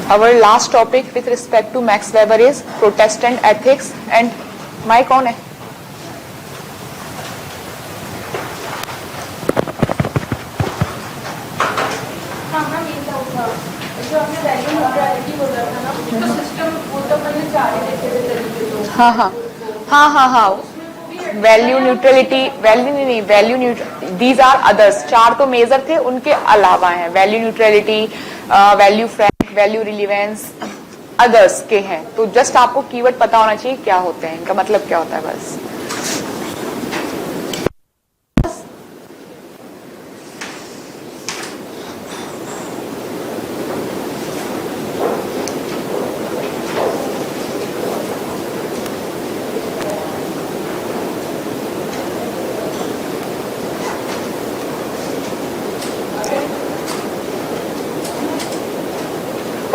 Our last topic with respect to Max Weber is Protestant ethics and my कौन है? हाँ हाँ हाँ हाँ हाँ value neutrality value neutral these are others. 4 तो मेजर थे, उनके अलावा हैं value neutrality, value frank, value relevance, others के हैं. तो जस्ट आपको कीवर्ड पता होना चाहिए क्या होते हैं, इनका मतलब क्या होता है बस.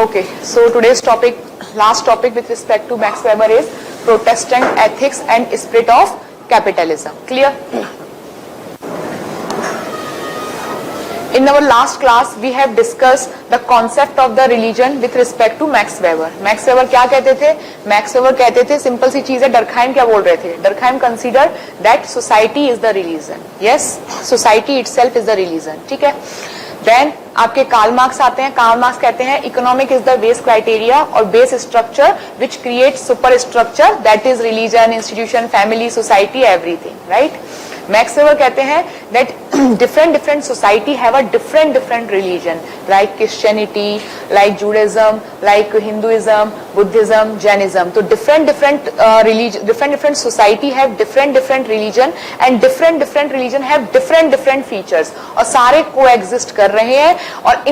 Okay, so today's topic, last topic with respect to Max Weber is Protestant ethics and spirit of capitalism. Clear? In our last class, we have discussed the concept of the religion with respect to Max Weber. Max Weber क्या कहते थे? Max Weber कहते थे, simple सी चीज है. Durkheim क्या बोल रहे थे? Durkheim consider that society is the religion. Yes, society itself is the religion. ठीक है? Then आपके कार्ल मार्क्स आते हैं. कार्ल मार्क्स कहते हैं economic is the base criteria और base structure which create super structure that is religion, institution, family, society, everything. Right. Max Weber कहते हैं that different society have a different religion like Christianity, like Judaism, like Hinduism, Buddhism, Jainism. तो different religion, different society have different religion and different religion have different features और सारे coexist कर रहे हैं. और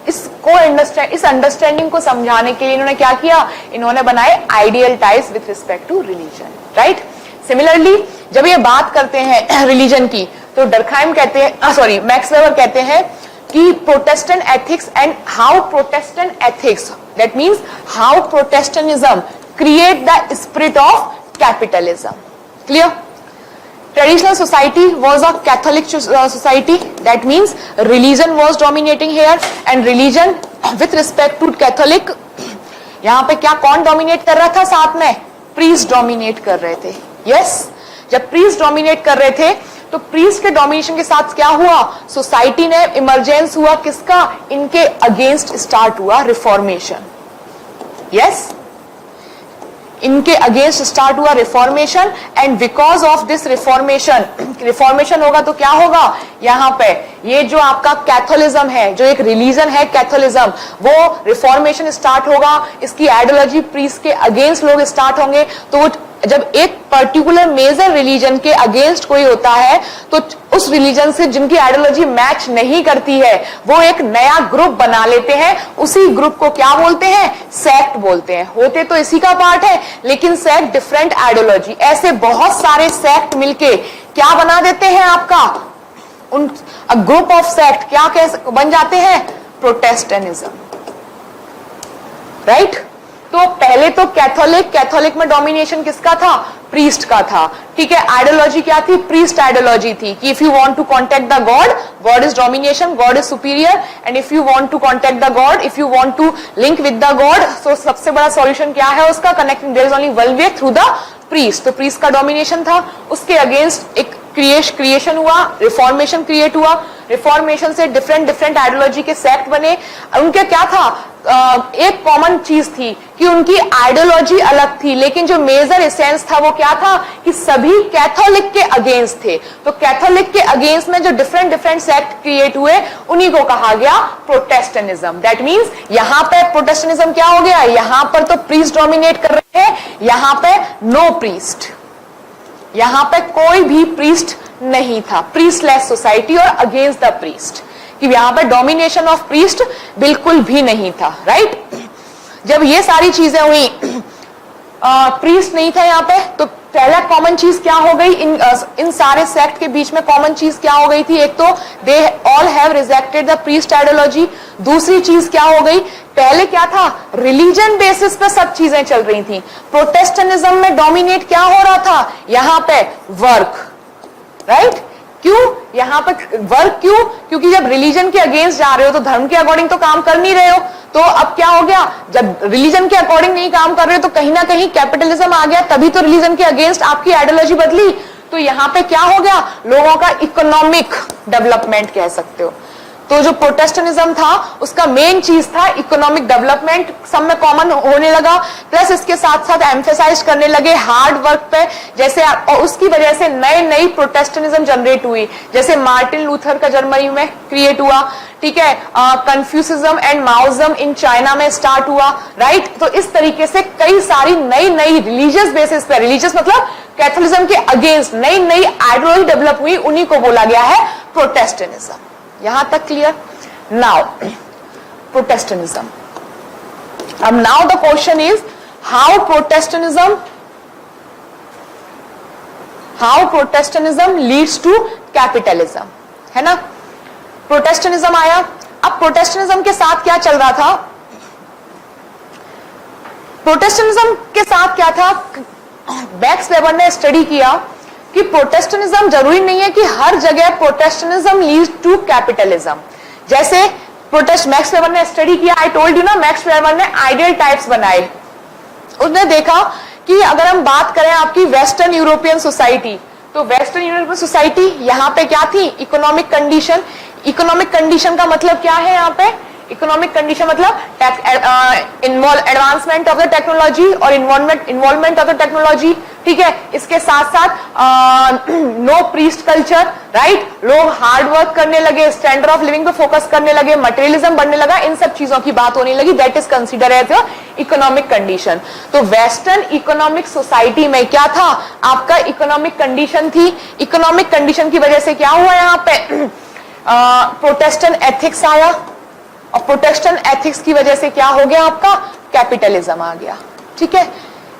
इस अंडरस्टैंडिंग को समझाने के लिए इन्होंने क्या किया? इन्होंने बनाए ideal types with respect to religion. Right. Similarly जब ये बात करते हैं रिलीजन की तो डर्कहाइम कहते हैं, सॉरी मैक्स वेबर कहते हैं कि Protestant ethics and how Protestant ethics, that means how Protestantism create the spirit of capitalism. Clear. Traditional society was a Catholic society. That means religion was dominating here and religion with respect to Catholic. यहाँ पे क्या कौन dominate कर रहा था साथ में? Priest dominate कर रहे थे. यस. जब प्रीस्ट डोमिनेट कर रहे थे तो प्रीस्ट के डोमिनेशन के साथ क्या हुआ? सोसाइटी ने इमरजेंस हुआ किसका? इनके अगेंस्ट स्टार्ट हुआ रिफॉर्मेशन. यस. इनके अगेंस्ट स्टार्ट हुआ reformation and because of this reformation होगा तो क्या होगा? यहाँ पे ये जो आपका कैथोलिज्म है, जो एक रिलीजन है कैथोलिज्म, वो रिफॉर्मेशन स्टार्ट होगा. इसकी आइडियोलॉजी प्रीस्ट के अगेंस्ट लोग स्टार्ट होंगे. तो जब एक पर्टिकुलर मेजर रिलीजन के अगेंस्ट कोई होता है तो उस रिलीजन से जिनकी आइडियोलॉजी मैच नहीं करती है वो एक नया ग्रुप बना लेते हैं. उसी ग्रुप को क्या बोलते हैं? सेक्ट बोलते हैं. होते तो इसी का पार्ट है लेकिन सेक्ट डिफरेंट आइडियोलॉजी. ऐसे बहुत सारे सेक्ट मिलके क्या बना देते हैं आपका? उन ग्रुप ऑफ सेक्ट क्या बन जाते हैं? प्रोटेस्टेंटिज्म. राइट. तो पहले तो कैथोलिक में डोमिनेशन किसका था? प्रीस्ट का था. ठीक है. आइडियोलॉजी क्या थी? प्रीस्ट आइडियोलॉजी थी कि if you want to contact the God, God is domination, God is superior, and if you want to contact the God, if you want to link with the God, तो सबसे बड़ा solution क्या है उसका? Connecting. There is only one way, through the priest. तो priest का domination था. उसके अगेंस्ट एक क्रिएशन हुआ, रिफॉर्मेशन क्रिएट हुआ. रिफॉर्मेशन से डिफरेंट आइडियोलॉजी के सेक्ट बने. उनके क्या था? एक कॉमन चीज थी कि उनकी आइडियोलॉजी अलग थी लेकिन जो मेजर एसेंस था वो क्या था? कि सभी कैथोलिक के अगेंस्ट थे. तो कैथोलिक के अगेंस्ट में जो डिफरेंट सेक्ट क्रिएट हुए उन्हीं को कहा गया प्रोटेस्टेंटिज्म. दैट मींस यहाँ पे प्रोटेस्टेंटिज्म क्या हो गया? यहाँ पर तो प्रीस्ट डोमिनेट कर रहे हैं, यहाँ पे नो प्रीस्ट. यहाँ पे कोई भी प्रीस्ट नहीं था. प्रीस्टलेस सोसाइटी और अगेंस्ट द प्रीस्ट, कि यहाँ पे डोमिनेशन ऑफ प्रीस्ट बिल्कुल भी नहीं था. राइट. जब ये सारी चीजें हुई, प्रीस्ट नहीं था यहाँ पे, तो पहला कॉमन चीज क्या हो गई? इन सारे सेक्ट के बीच में कॉमन चीज क्या हो गई थी? एक तो they all have rejected the priest ideology. दूसरी चीज क्या हो गई? पहले क्या था? रिलीजन बेसिस पे सब चीजें चल रही थी. प्रोटेस्टेंटिज्म में डोमिनेट क्या हो रहा था? यहाँ पे वर्क. राइट. क्यों? यहाँ पर वर्क क्यों? क्योंकि जब रिलीजन के अगेंस्ट जा रहे हो तो धर्म के अकॉर्डिंग तो काम कर नहीं रहे हो, तो अब क्या हो गया, जब रिलीजन के अकॉर्डिंग नहीं काम कर रहे हो तो कहीं ना कहीं कैपिटलिज्म आ गया, तभी तो रिलीजन के अगेंस्ट आपकी आइडियोलॉजी बदली। तो यहाँ पे क्या हो गया, लोगों का इकोनॉमिक डेवलपमेंट कह सकते हो। तो जो प्रोटेस्टेंटिज्म था उसका मेन चीज था इकोनॉमिक डेवलपमेंट, सब में कॉमन होने लगा, प्लस इसके साथ साथ एम्फेसाइज करने लगे हार्ड वर्क पे, जैसे और उसकी वजह से नई प्रोटेस्टेंटिज्म जनरेट हुई, जैसे मार्टिन लूथर का जर्मनी में क्रिएट हुआ, ठीक है, Confucianism and Maoism in China में स्टार्ट हुआ, राइट। तो इस तरीके से कई सारी नई रिलीजियस बेसिस पे, रिलीजियस मतलब कैथोलिज्म के अगेंस्ट नई आइडियोलॉजी डेवलप हुई, उन्हीं को बोला गया है प्रोटेस्टेंटिज्म। यहां तक क्लियर? नाउ प्रोटेस्टेंटिज्म, अब now the question is how Protestantism leads to capitalism, है ना। प्रोटेस्टेंटिज्म आया, अब प्रोटेस्टेंटिज्म के साथ क्या चल रहा था, प्रोटेस्टेंटिज्म के साथ क्या था, मैक्स वेबर ने स्टडी किया कि प्रोटेस्टेंटिज्म जरूरी नहीं है कि हर जगह प्रोटेस्टेंटिज्म लीड्स टू कैपिटलिज्म। जैसे मैक्स वेबर ने स्टडी किया, आई टोल्ड यू ना, मैक्स वेबर ने आइडियल टाइप्स बनाए। उसने देखा कि अगर हम बात करें आपकी वेस्टर्न यूरोपियन सोसाइटी, तो वेस्टर्न यूरोपियन सोसाइटी यहाँ पे क्या थी, इकोनॉमिक कंडीशन। इकोनॉमिक कंडीशन का मतलब क्या है, यहाँ पे इकोनॉमिक कंडीशन मतलब एडवांसमेंट ऑफ द टेक्नोलॉजी और इन्वॉल्वमेंट ऑफ द टेक्नोलॉजी, ठीक है। इसके साथ साथ नो प्रीस्ट कल्चर, राइट, लोग हार्ड वर्क करने लगे, स्टैंडर्ड ऑफ लिविंग पे फोकस करने लगे, मटेरियलिज्म बढ़ने लगा, इन सब चीजों की बात होने लगी, that is consider as economic condition. तो वेस्टर्न इकोनॉमिक सोसाइटी में क्या था, आपका इकोनॉमिक कंडीशन थी। इकोनॉमिक कंडीशन की वजह से क्या हुआ, यहाँ पे प्रोटेस्टेंट एथिक्स आया, और प्रोटेस्टेंट एथिक्स की वजह से क्या हो गया, आपका कैपिटलिज्म आ गया, ठीक है।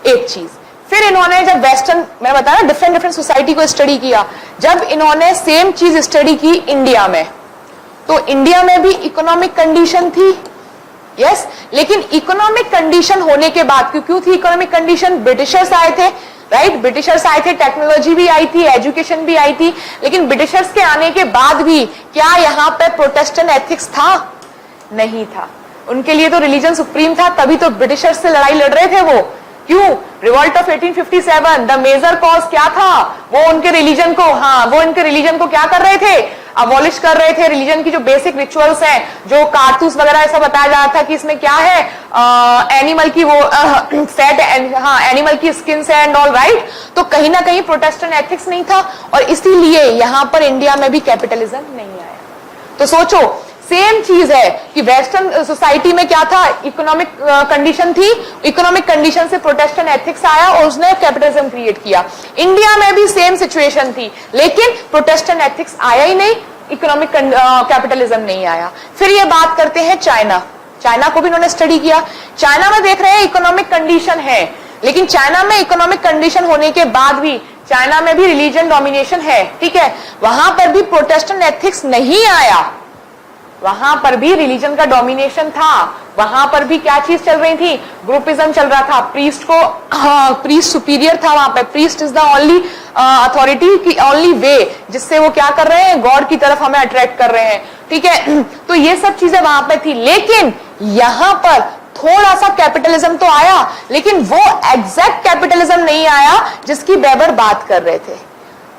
एक चीज फिर इन्होंने जब वेस्टर्न, मैंने बताया डिफरेंट सोसाइटी को स्टडी किया, जब इन्होंने सेम चीज स्टडी की इंडिया में, तो इंडिया में भी इकोनॉमिक कंडीशन थी, यस, लेकिन इकोनॉमिक कंडीशन होने के बाद क्यों थी इकोनॉमिक कंडीशन, ब्रिटिशर्स आए थे, राइट, ब्रिटिशर्स आए थे, टेक्नोलॉजी भी आई थी, एजुकेशन भी आई थी, लेकिन ब्रिटिशर्स के आने के बाद भी क्या यहाँ पे प्रोटेस्टेंट एथिक्स था, नहीं था। उनके लिए तो रिलीजन सुप्रीम था, तभी तो ब्रिटिशर्स से लड़ाई लड़ रहे थे वो। क्यों, revolt of 1857, the major cause क्या था, वो उनके रिलीजन को, हाँ, वो उनके रिलीजन को क्या कर रहे थे, अबॉलिश कर रहे थे। रिलीजन की जो बेसिक रिचुअल्स हैं, जो कारतूस वगैरह ऐसा बताया जा रहा था कि इसमें क्या है, एनिमल की वो फैट, हाँ, एनिमल की स्किन से एंड ऑल, राइट। तो कहीं ना कहीं प्रोटेस्टेंट एथिक्स नहीं था, और इसीलिए यहां पर इंडिया में भी कैपिटलिज्म नहीं आया। तो सोचो, सेम चीज है कि वेस्टर्न सोसाइटी में क्या था, इकोनॉमिक कंडीशन थी, इकोनॉमिक कंडीशन से प्रोटेस्टेंट एथिक्स आया और उसने कैपिटलिज्म क्रिएट किया। इंडिया में भी सेम सिचुएशन थी, लेकिन प्रोटेस्टेंट एथिक्स आया ही नहीं, इकोनॉमिक कैपिटलिज्म नहीं आया। फिर ये बात करते हैं चाइना, चाइना को भी इन्होंने स्टडी किया। चाइना में देख रहे हैं इकोनॉमिक कंडीशन है, लेकिन चाइना में इकोनॉमिक कंडीशन होने के बाद भी चाइना में भी रिलीजन डोमिनेशन है, ठीक है, वहां पर भी प्रोटेस्टेंट एथिक्स नहीं आया, वहां पर भी रिलीजन का डोमिनेशन था, वहां पर भी क्या चीज चल रही थी, ग्रुपिज्म चल रहा था, प्रीस्ट को, प्रीस्ट सुपीरियर था वहां पे, priest is the only authority की ओनली वे जिससे वो क्या कर रहे हैं, गॉड की तरफ हमें अट्रैक्ट कर रहे हैं, ठीक है। तो ये सब चीजें वहां पे थी, लेकिन यहां पर थोड़ा सा कैपिटलिज्म तो आया, लेकिन वो एग्जैक्ट कैपिटलिज्म नहीं आया जिसकी वेबर बात कर रहे थे,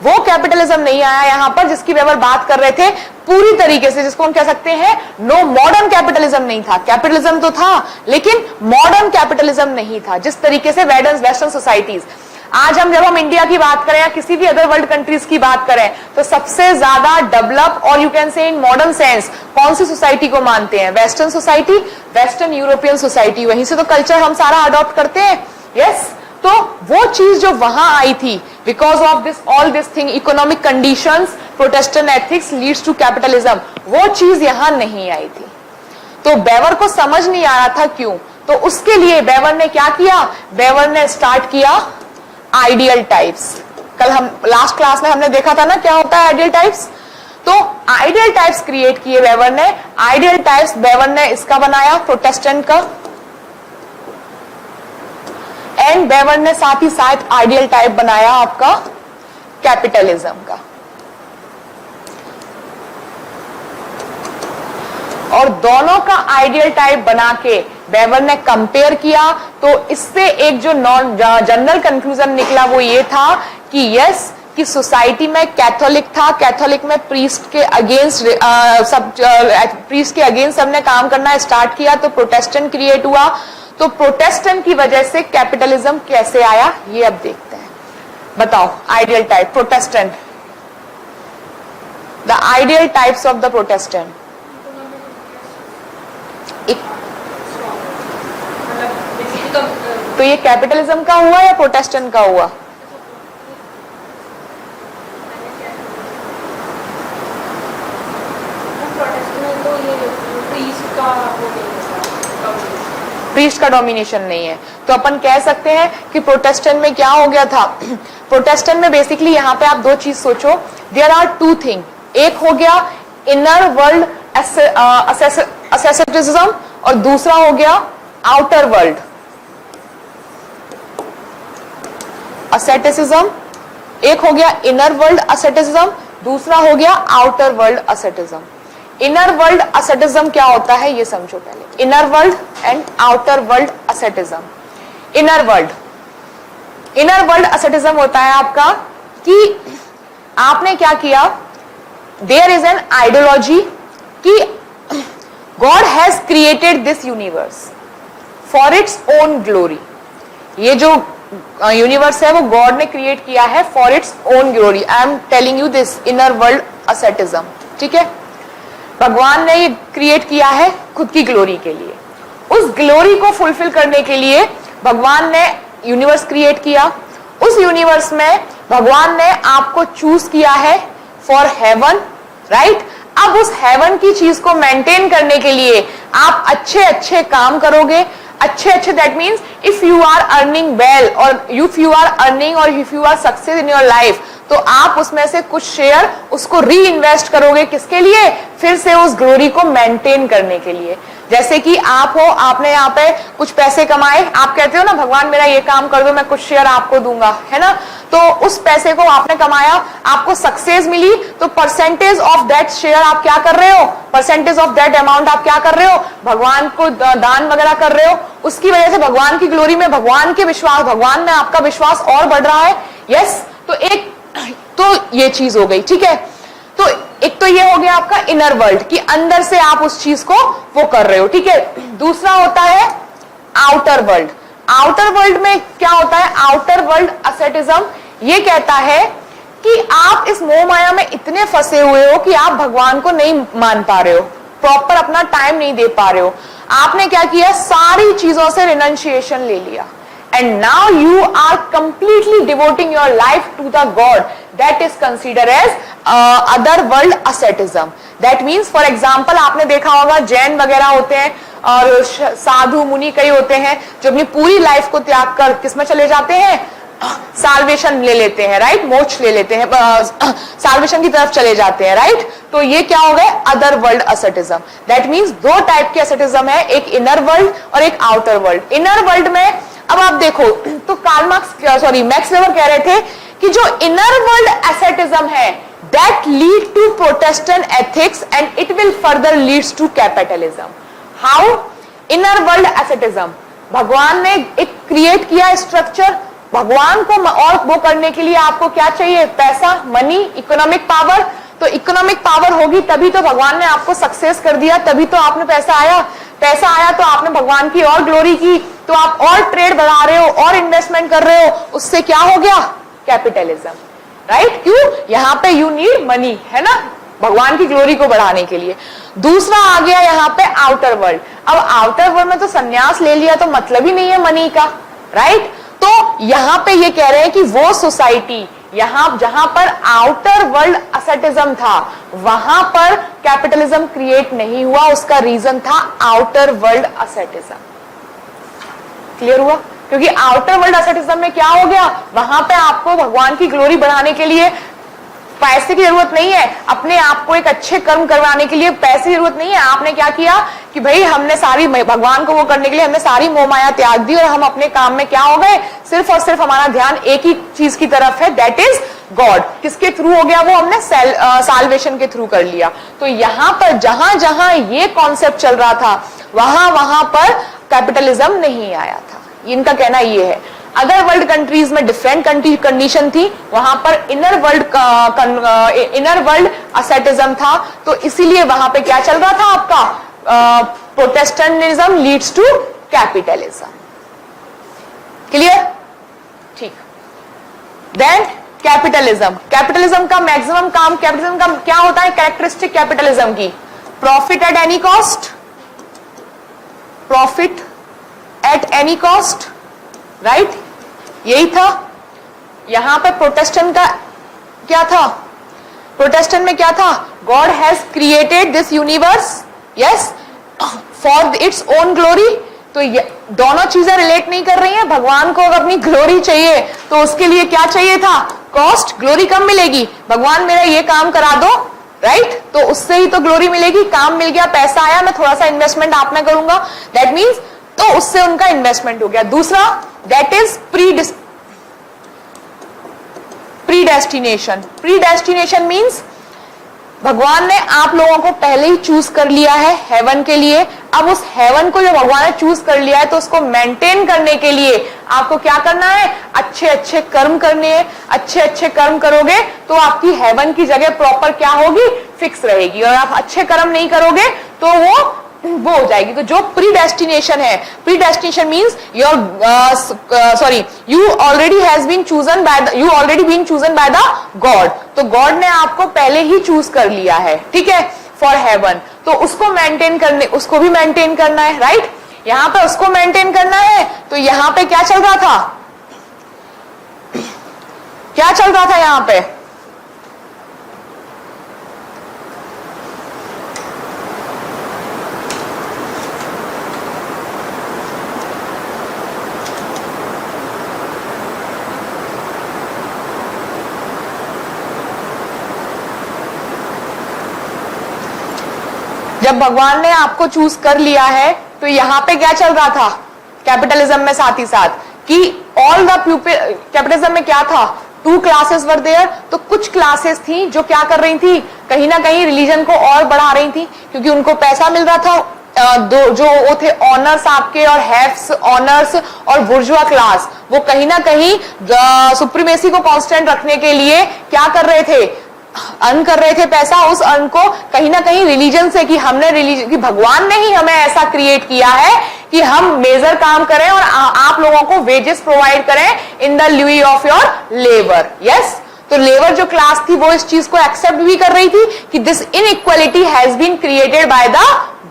वो कैपिटलिज्म नहीं आया यहां पर जिसकी वेबर बात कर रहे थे पूरी तरीके से, जिसको हम कह सकते हैं नो मॉडर्न कैपिटलिज्म नहीं था। कैपिटलिज्म तो था, लेकिन मॉडर्न कैपिटलिज्म नहीं था, जिस तरीके से वेस्टर्न सोसाइटीज। आज जब हम इंडिया की बात करें या किसी भी अदर वर्ल्ड कंट्रीज की बात करें, तो सबसे ज्यादा डेवलप और you can say in modern sense कौन सी सोसाइटी को मानते हैं, western society, western European society, वहीं से तो कल्चर हम सारा अडॉप्ट करते हैं, यस। तो वो चीज जो वहां आई थी, because of this all this thing, economic conditions, Protestant ethics leads to capitalism, वो चीज यहां नहीं आई थी। तो बेवर को समझ नहीं आ रहा था क्यों, तो उसके लिए बेवर ने क्या किया, बेवर ने स्टार्ट किया आइडियल टाइप्स। कल हम लास्ट क्लास में हमने देखा था ना क्या होता है आइडियल टाइप्स, तो आइडियल टाइप्स क्रिएट किए बेवर ने। आइडियल टाइप्स बेवर ने इसका बनाया प्रोटेस्टेंट का, एंड बेवर ने साथ ही साथ आइडियल टाइप बनाया आपका कैपिटलिज्म का। और दोनों का आइडियल टाइप बना के वेबर ने कंपेयर किया, तो इससे एक जो नॉन जनरल कंक्लूजन निकला वो ये था कि यस, कि सोसाइटी में कैथोलिक था, कैथोलिक में प्रीस्ट के अगेंस्ट प्रीस्ट के अगेंस्ट सबने काम करना स्टार्ट किया, तो प्रोटेस्टेंट क्रिएट हुआ। तो प्रोटेस्टेंट की वजह से कैपिटलिज्म कैसे आया ये अब देखते हैं। बताओ ideal type Protestant, the ideal types of the Protestant. तो ये कैपिटलिज्म का हुआ या प्रोटेस्टेंट का हुआ? प्रीस्ट का डोमिनेशन नहीं है, तो अपन कह सकते हैं कि प्रोटेस्टेंट में क्या हो गया था। प्रोटेस्टेंट में बेसिकली यहाँ पे आप दो चीज सोचो, देयर आर टू थिंग, एक हो गया इनर वर्ल्ड asceticism और दूसरा हो गया आउटर वर्ल्ड asceticism। एक हो गया इनर वर्ल्ड asceticism, दूसरा हो गया outer world asceticism। Inner world asceticism क्या होता है ये समझो पहले, inner world and outer world asceticism। Inner world asceticism होता है आपका कि आपने क्या किया, देयर इज एन आइडियोलॉजी कि God has created this universe for its own glory. ये जो यूनिवर्स है वो गॉड ने क्रिएट किया है for its own glory. I am telling you this inner world asceticism, ठीक है। भगवान ने ये क्रिएट किया है खुद की ग्लोरी के लिए, उस ग्लोरी को फुलफिल करने के लिए भगवान ने यूनिवर्स क्रिएट किया। उस यूनिवर्स में भगवान ने आपको चूज किया है फॉर हेवन, राइट। अब उस हेवन की चीज को मेंटेन करने के लिए आप अच्छे अच्छे काम करोगे, अच्छे अच्छे, that means if you are earning well और इफ यू आर अर्निंग और if you are success in your life, तो आप उसमें से कुछ शेयर उसको री इन्वेस्ट करोगे, किसके लिए, फिर से उस ग्लोरी को मेंटेन करने के लिए। जैसे कि आप हो, आपने यहाँ पे कुछ पैसे कमाए, आप कहते हो ना भगवान मेरा ये काम कर दो, मैं कुछ शेयर आपको दूंगा, है ना। तो उस पैसे को आपने कमाया, आपको सक्सेस मिली, तो परसेंटेज ऑफ दैट शेयर आप क्या कर रहे हो, परसेंटेज ऑफ दैट अमाउंट आप क्या कर रहे हो, भगवान को दान वगैरह कर रहे हो। उसकी वजह से भगवान की ग्लोरी में, भगवान के विश्वास, भगवान में आपका विश्वास और बढ़ रहा है। यस, तो ये चीज हो गई, ठीक है। तो एक तो ये हो गया आपका इनर वर्ल्ड कि अंदर से आप उस चीज को वो कर रहे हो, ठीक है। दूसरा होता है आउटर वर्ल्ड। आउटर वर्ल्ड में क्या होता है, आउटर वर्ल्ड asceticism ये कहता है कि आप इस मोह माया में इतने फंसे हुए हो कि आप भगवान को नहीं मान पा रहे हो, प्रॉपर अपना टाइम नहीं दे पा रहे हो। आपने क्या किया, सारी चीजों से रिनंशिएशन ले लिया, and now you are completely devoting your life to the God, that is considered as other world asceticism। that means for example आपने देखा होगा जैन वगैरह होते हैं और साधु मुनि कई होते हैं जो अपनी पूरी लाइफ को त्याग कर किसमें चले जाते हैं, साल्वेशन ले लेते हैं, राइट, मोक्ष ले लेते हैं, साल्वेशन की तरफ चले जाते हैं, राइट। तो ये क्या हो गए, other world asceticism। That means दो टाइप के asceticism है, एक इनर वर्ल्ड और एक आउटर वर्ल्ड। इनर वर्ल्ड में अब आप देखो तो मैक्स वेबर कह रहे थे कि जो इनर वर्ल्ड asceticism है that lead to Protestant ethics and it will further leads to capitalism. How, inner world asceticism, भगवान ने एक क्रिएट किया स्ट्रक्चर, भगवान को और वो करने के लिए आपको क्या चाहिए, पैसा, मनी, इकोनॉमिक पावर। तो इकोनॉमिक पावर होगी तभी तो भगवान ने आपको सक्सेस कर दिया, तभी तो आपने पैसा आया, पैसा आया तो आपने भगवान की और ग्लोरी की, तो आप और ट्रेड बढ़ा रहे हो और इन्वेस्टमेंट कर रहे हो, उससे क्या हो गया, कैपिटलिज्म, राइट। क्यों, यहाँ पे यू नीड मनी, है ना, भगवान की ग्लोरी को बढ़ाने के लिए। दूसरा आ गया यहाँ पे आउटर वर्ल्ड। अब आउटर वर्ल्ड में तो संन्यास ले लिया तो मतलब ही नहीं है मनी का, राइट। तो यहाँ पे ये कह रहे हैं कि वो सोसाइटी यहां जहां पर आउटर वर्ल्ड asceticism था वहां पर कैपिटलिज्म क्रिएट नहीं हुआ, उसका रीजन था आउटर वर्ल्ड asceticism। क्लियर हुआ, क्योंकि आउटर वर्ल्ड asceticism में क्या हो गया, वहां पे आपको भगवान की ग्लोरी बढ़ाने के लिए पैसे की जरूरत नहीं है, अपने आप को एक अच्छे कर्म करवाने के लिए पैसे की जरूरत नहीं है। आपने क्या किया कि भाई हमने सारी, भगवान को वो करने के लिए हमने सारी मोह माया त्याग दी और हम अपने काम में क्या हो गए, सिर्फ और सिर्फ हमारा ध्यान एक ही चीज की तरफ है, दैट इज गॉड। किसके थ्रू हो गया वो? हमने साल्वेशन के थ्रू कर लिया। तो यहां पर जहां जहां ये कॉन्सेप्ट चल रहा था वहां वहां पर कैपिटलिज्म नहीं आया था। इनका कहना ये है। अगर वर्ल्ड कंट्रीज में डिफरेंट कंडीशन थी, वहां पर इनर वर्ल्ड असेटिज्म था, तो इसीलिए वहां पे क्या चल रहा था आपका? Protestantism leads to capitalism. Clear? ठीक। देन कैपिटलिज्म का मैक्सिमम काम, कैपिटलिज्म का क्या होता है? कैरेक्टरिस्टिक कैपिटलिज्म की profit at any cost, profit at any cost, right? यही था। यहां पे प्रोटेस्टेंट का क्या था? प्रोटेस्टेंट में क्या था? God has created this universe, yes, for its own glory. तो दोनों चीजें रिलेट नहीं कर रही हैं। भगवान को अगर अपनी ग्लोरी चाहिए तो उसके लिए क्या चाहिए था? कॉस्ट। ग्लोरी कम मिलेगी? भगवान मेरा ये काम करा दो, राइट? तो उससे ही तो ग्लोरी मिलेगी। काम मिल गया, पैसा आया, मैं थोड़ा सा इन्वेस्टमेंट आप में करूंगा, दैट मीन्स तो उससे उनका इन्वेस्टमेंट हो गया। दूसरा, that is predestination. Predestination means भगवान ने आप लोगों को पहले ही चूज कर लिया है हेवन के लिए। अब उस हेवन को जो भगवान ने चूज कर लिया है तो उसको मेंटेन करने के लिए आपको क्या करना है? अच्छे अच्छे कर्म करने हैं। अच्छे अच्छे कर्म करोगे तो आपकी हेवन की जगह प्रॉपर क्या होगी? फिक्स रहेगी। और आप अच्छे कर्म नहीं करोगे तो वो हो जाएगी। तो जो प्रीडेस्टिनेशन है, predestination means you already been chosen by the God. तो गॉड ने आपको पहले ही चूज कर लिया है, ठीक है, फॉर हेवन। तो उसको भी मेंटेन करना है, राइट? यहां पे उसको मेंटेन करना है। तो यहां पे क्या चल रहा था? क्या चल रहा था यहां पे? जब भगवान ने आपको चूज कर लिया है तो यहां पे क्या चल रहा था कैपिटलिज्म में? साथ ही साथ कि ऑल द पीपल, कैपिटलिज्म में क्या था? 2 क्लासेस वर देयर। तो कुछ क्लासेस थी जो क्या कर रही थी? कहीं ना कहीं रिलीजन को और बढ़ा रही थी, क्योंकि उनको पैसा मिल रहा था। जो वो थे ऑनर्स आपके, और हैव्स, ऑनर्स और बुर्जुआ क्लास, वो कहीं ना कहीं सुप्रीमेसी को कांस्टेंट रखने के लिए क्या कर रहे थे? अर्न कर रहे थे पैसा। उस अर्न को कहीं ना कहीं रिलीजन से, कि हमने रिलीजन, कि भगवान ने ही हमें ऐसा क्रिएट किया है कि हम मेजर काम करें और आप लोगों को वेजेस प्रोवाइड करें in the lieu of your labour, yes. तो लेबर जो क्लास थी वो इस चीज को एक्सेप्ट भी कर रही थी कि this inequality has been created by the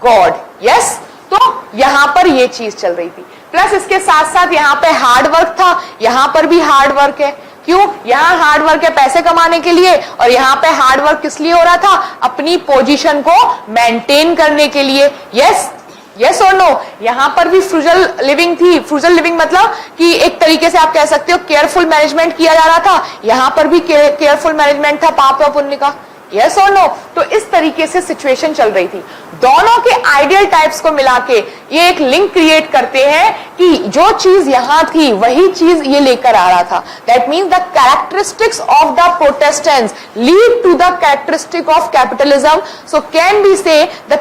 God, yes. तो यहां पर ये चीज चल रही थी। प्लस इसके साथ साथ यहां पे हार्ड वर्क था, यहां पर भी हार्ड वर्क है। क्यों? यहां हार्ड वर्क है पैसे कमाने के लिए, और यहां पे हार्ड वर्क किस लिए हो रहा था? अपनी पोजीशन को मेंटेन करने के लिए, यस। यस और नो? यहां पर भी फ्रूजल लिविंग थी। फ्रूजल लिविंग मतलब कि एक तरीके से आप कह सकते हो केयरफुल मैनेजमेंट किया जा रहा था। यहां पर भी केयरफुल मैनेजमेंट था पाप व पुण्य का, यस और नो? तो इस तरीके से सिचुएशन चल रही थी। दोनों के आइडियल टाइप्स को मिला के ये एक लिंक क्रिएट करते हैं कि जो चीज यहां थी वही चीज ये लेकर आ रहा था। That means the characteristics of the Protestants lead to the characteristic of capitalism. So can be say the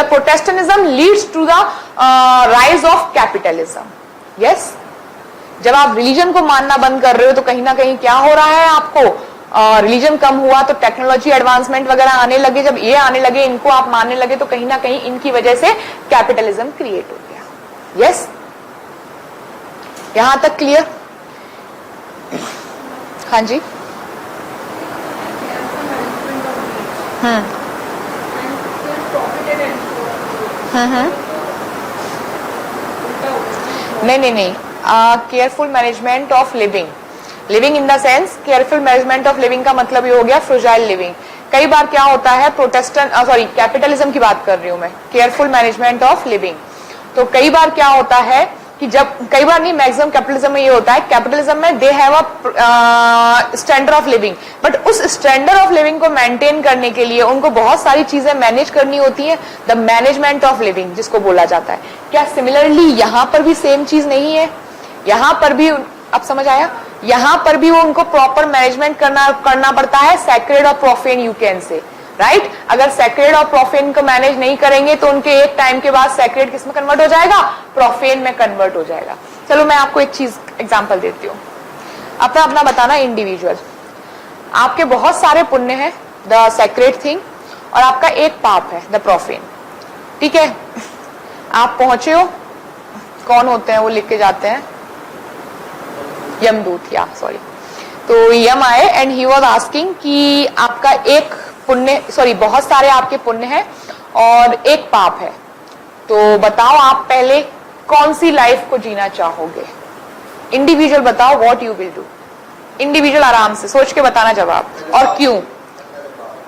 Protestantism leads to the rise of capitalism, yes. जब आप रिलीजन को मानना बंद कर रहे हो तो कहीं ना कहीं क्या हो रहा है? आपको रिलीजन कम हुआ तो टेक्नोलॉजी एडवांसमेंट वगैरह आने लगे। जब ये आने लगे, इनको आप मानने लगे, तो कहीं ना कहीं इनकी वजह से कैपिटलिज्म क्रिएट हो गया, यस। यहां तक क्लियर? हाँ जी। नहीं, careful management of living. Living in the sense careful management of living का मतलब ये हो गया फ्रूजाइल लिविंग। कई बार क्या होता है कैपिटलिज्म की बात कर रही हूं मैं, केयरफुल मैनेजमेंट ऑफ लिविंग। तो कई बार क्या होता है कि कई बार नहीं, मैक्सिमम कैपिटलिज्म में ये होता है, कैपिटलिज्म में they have a standard of living, but उस स्टैंडर्ड ऑफ लिविंग को मेंटेन करने के लिए उनको बहुत सारी चीजें मैनेज करनी होती है, द मैनेजमेंट ऑफ लिविंग जिसको बोला जाता है। क्या सिमिलरली यहां पर भी सेम चीज नहीं है? यहां पर भी अब समझ आया? यहां पर भी वो उनको प्रॉपर मैनेजमेंट करना पड़ता है, सैक्रेड और profane you can say, right? अगर सैक्रेड और प्रोफेन को मैनेज नहीं करेंगे तो उनके एक टाइम के बाद सैक्रेड किस में कन्वर्ट हो जाएगा? प्रोफेन में कन्वर्ट हो जाएगा। चलो मैं आपको एक चीज एग्जांपल देती हूँ, अपना अपना बताना इंडिविजुअल। आपके बहुत सारे पुण्य है, द सैक्रेड थिंग, और आपका एक पाप है, द प्रोफेन। ठीक है, आप पहुंचे हो, कौन होते हैं वो लिख के जाते हैं, यमदूत, या सॉरी, तो यम आए एंड ही वाज आस्किंग कि आपका एक पुण्य, सॉरी बहुत सारे आपके पुण्य हैं और एक पाप है, तो बताओ आप पहले कौन सी लाइफ को जीना चाहोगे? इंडिविजुअल बताओ, what you will do. Individual आराम से सोच के बताना जवाब, और क्यों?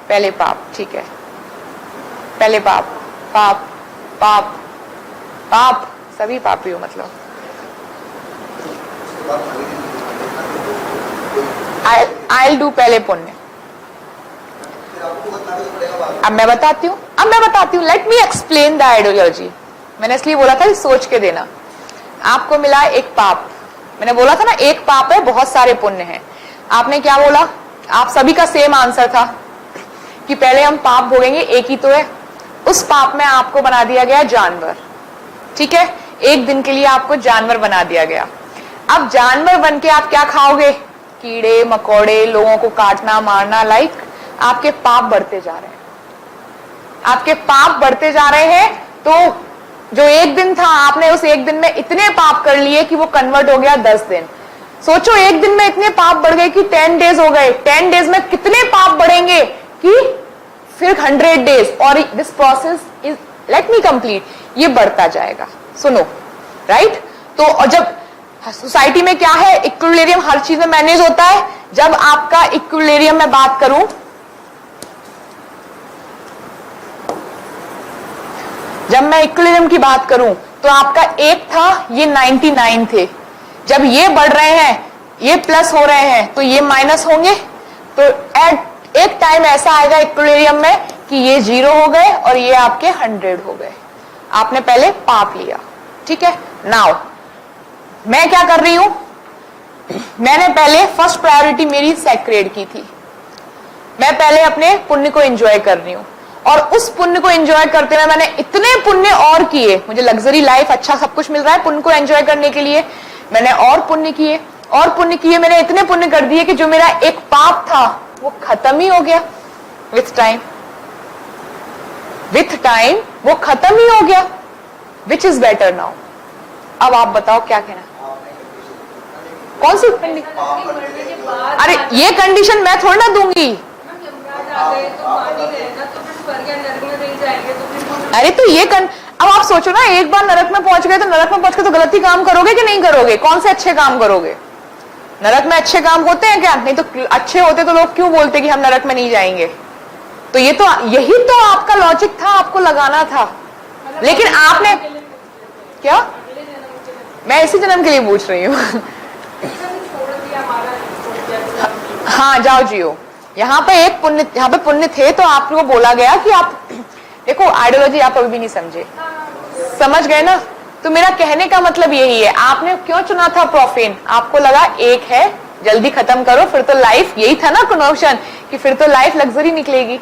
पहले पाप, ठीक है, पहले पाप, पाप पाप पाप, सभी पापी हो मतलब। I'll do पहले पुण्य। अब मैं बताती हूँ, let me explain the ideology. मैंने इसलिए बोला था सोच के देना। आपको मिला एक पाप, मैंने बोला था ना एक पाप है, बहुत सारे पुण्य हैं। आपने क्या बोला? आप सभी का सेम आंसर था कि पहले हम पाप भोगेंगे, एक ही तो है। उस पाप में आपको बना दिया गया जानवर, ठीक है, एक दिन के लिए आपको जानवर बना दिया गया। अब जानवर बन के आप क्या खाओगे? कीड़े मकोड़े, लोगों को काटना मारना, लाइक आपके पाप बढ़ते जा रहे हैं, आपके पाप बढ़ते जा रहे हैं। तो जो एक दिन था, आपने उस एक दिन में इतने पाप कर लिए कि वो कन्वर्ट हो गया 10 दिन। सोचो एक दिन में इतने पाप बढ़ गए कि 10 डेज हो गए। 10 डेज में कितने पाप बढ़ेंगे कि फिर 100 डेज, और this process is, let me complete, ये बढ़ता जाएगा। सुनो, राइट? तो और जब सोसाइटी में क्या है, इक्विलिब्रियम हर चीज में मैनेज होता है। जब आपका इक्विलिब्रियम में बात करूं, जब मैं इक्विलिब्रियम की बात करूं तो आपका एक था, ये 99 थे। जब ये बढ़ रहे हैं, ये प्लस हो रहे हैं, तो ये माइनस होंगे। तो एट एक टाइम ऐसा आएगा इक्विलिब्रियम में कि ये 0 हो गए और ये आपके 100 हो गए। आपने पहले पाप लिया, ठीक है। नाउ मैं क्या कर रही हूं, मैंने पहले फर्स्ट प्रायोरिटी मेरी सैक्रेड की थी। मैं पहले अपने पुण्य को एंजॉय कर रही हूं, और उस पुण्य को एंजॉय करते हुए मैंने इतने पुण्य और किए। मुझे लग्जरी लाइफ, अच्छा सब कुछ मिल रहा है पुण्य को एंजॉय करने के लिए। मैंने और पुण्य किए, और पुण्य किए, मैंने इतने पुण्य कर दिए कि जो मेरा एक पाप था वो खत्म ही हो गया। विथ टाइम वो खत्म ही हो गया। Which is better now? अब आप बताओ क्या कहना। कौन सी कंडीशन? अरे ये कंडीशन मैं थोड़ी ना दूंगी। अरे तो ये अब आप सोचो ना, एक बार नरक में पहुंच गए तो नरक में पहुंच के तो गलत ही काम करोगे कि नहीं करोगे? कौन से अच्छे काम करोगे? नरक में अच्छे काम होते हैं क्या? नहीं तो अच्छे होते तो लोग क्यों बोलते कि हम नरक में नहीं जाएंगे? तो ये तो, यही तो आपका लॉजिक था, आपको लगाना था। लेकिन आपने क्या, मैं इसी जन्म के लिए पूछ रही हूँ। हाँ जाओ जियो। यहाँ पे एक पुण्य, यहाँ पे पुण्य थे तो आपको बोला गया कि आप देखो, आइडियोलॉजी आप अभी भी नहीं समझे, समझ गए ना? तो मेरा कहने का मतलब यही है, आपने क्यों चुना था प्रोफेन? आपको लगा एक है, जल्दी खत्म करो, फिर तो लाइफ, यही था ना कन्वर्शन, कि फिर तो लाइफ लग्जरी निकलेगी।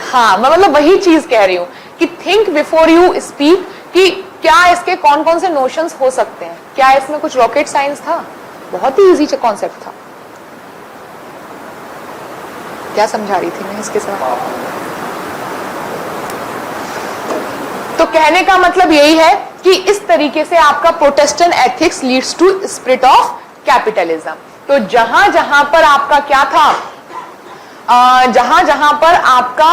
हाँ, मैं मतलब वही चीज कह रही हूँ कि थिंक बिफोर यू स्पीक, कि क्या इसके कौन कौन से नोशंस हो सकते हैं। क्या इसमें कुछ रॉकेट साइंस था? बहुत ही इजी कॉन्सेप्ट था। क्या समझा रही थी मैं इसके साथ? तो कहने का मतलब यही है कि इस तरीके से आपका Protestant ethics leads to spirit of capitalism. तो जहां जहां पर आपका क्या था, जहां जहां पर आपका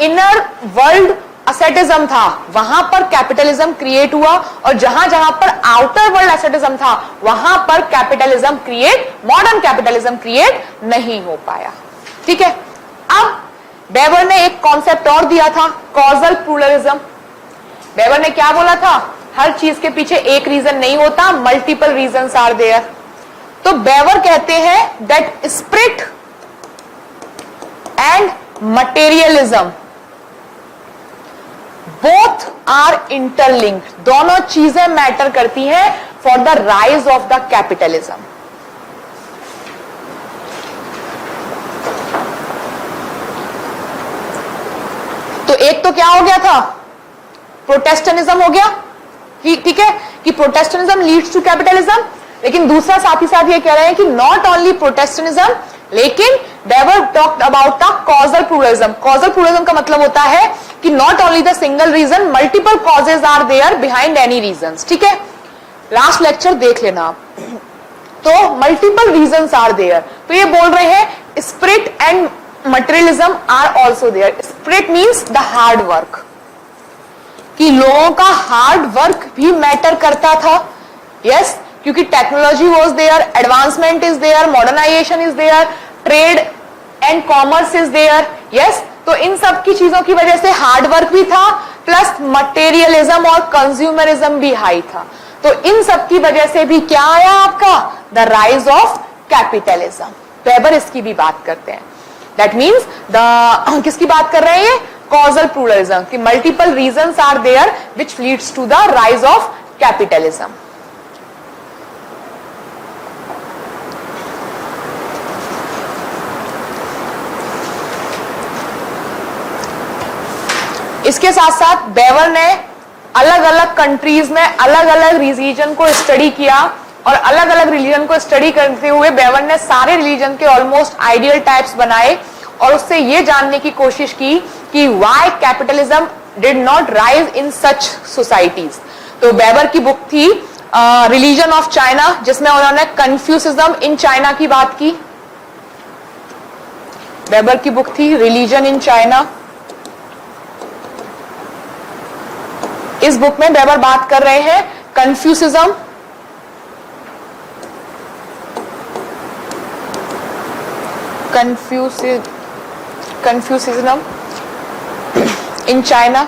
इनर वर्ल्ड असेटिज्म था, वहां पर कैपिटलिज्म क्रिएट हुआ, और जहां जहां पर आउटर वर्ल्ड असेटिज्म था, वहां पर capitalism create, modern capitalism create नहीं हो पाया। ठीक है। अब बेवर ने एक कॉन्सेप्ट और दिया था, कॉजल प्लूरलिज्म। बेवर ने क्या बोला था? हर चीज के पीछे एक रीजन नहीं होता, मल्टीपल रीजंस आर देयर। तो बेवर कहते हैं that spirit and materialism both are interlinked. दोनों चीजें मैटर करती हैं for the rise of the capitalism. तो एक तो क्या हो गया था, प्रोटेस्टेनिज्म हो गया, ठीक है, कि प्रोटेस्टेनिज्म लीड्स टू कैपिटलिज्म। लेकिन दूसरा साथ ही साथ ये कह रहे हैं कि नॉट ओनली प्रोटेस्टेनिज्म, लेकिन Weber talked about the causal pluralism. Causal pluralism का मतलब होता है कि not only the single reason, multiple causes are there behind any reasons. ठीक है, लास्ट लेक्चर देख लेना आप। तो multiple reasons are there. तो ये बोल रहे हैं spirit and materialism are also there. Spirit means the hard work. कि लोगों का हार्ड वर्क भी मैटर करता था। यस, क्योंकि technology was there, advancement is there, modernisation is there, trade and commerce is there. Yes, तो इन सब की चीजों की वजह से हार्ड वर्क भी था, प्लस मटेरियलिज्म और कंज्यूमरिज्म भी हाई था। तो इन सब की वजह से भी क्या आया आपका, the rise of capitalism. Weber इसकी भी बात करते हैं। दैट मीन्स द किसकी बात कर रहे हैं ये, causal pluralism, कि multiple reasons are there which leads to the rise of capitalism. इसके साथ साथ बेवर ने अलग अलग कंट्रीज में अलग अलग रिलीजन को स्टडी किया, और अलग अलग रिलीजन को स्टडी करते हुए बेवर ने सारे रिलीजन के ऑलमोस्ट आइडियल टाइप्स बनाए, और उससे ये जानने की कोशिश की कि why capitalism did not rise in such societies. तो बेबर की बुक थी रिलीजन ऑफ चाइना, जिसमें उन्होंने कन्फ्यूसिज्म इन चाइना की बात की। बेबर की बुक थी रिलीजन इन चाइना। इस बुक में बेबर बात कर रहे हैं कन्फ्यूसिज्म, कन्फ्यूसिज्म इन चाइना।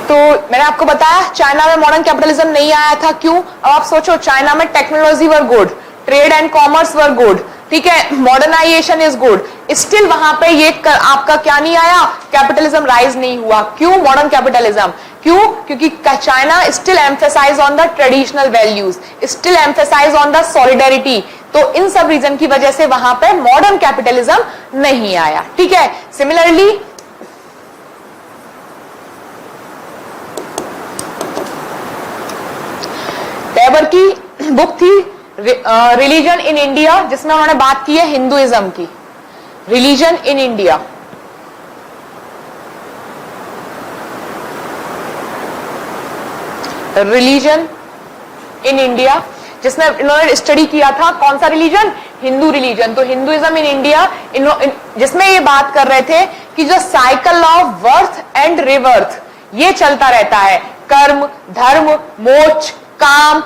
तो मैंने आपको बताया चाइना में मॉडर्न कैपिटलिज्म नहीं आया था, क्यों? अब आप सोचो, चाइना में technology were good, trade and commerce were good, ठीक है, मॉडर्नाइजेशन इज गुड, स्टिल वहां पे ये आपका क्या नहीं आया, कैपिटलिज्म राइज नहीं हुआ। क्यों मॉडर्न कैपिटलिज्म? क्यों? क्योंकि China still emphasise on the traditional values, still emphasise on the solidarity. तो इन सब रीजन की वजह से वहां पे मॉडर्न कैपिटलिज्म नहीं आया। ठीक है, सिमिलरली वेबर की बुक थी रिलीजन इन इंडिया, जिसमें उन्होंने बात की है हिंदुइज्म की। Religion in India, religion in India, जिसमें इन्होंने स्टडी किया था कौन सा रिलीजन, हिंदू रिलीजन। तो हिंदुइज्म इन इंडिया, जिसमें ये बात कर रहे थे कि जो cycle of birth and rebirth ये चलता रहता है, कर्म, धर्म, मोक्ष, काम,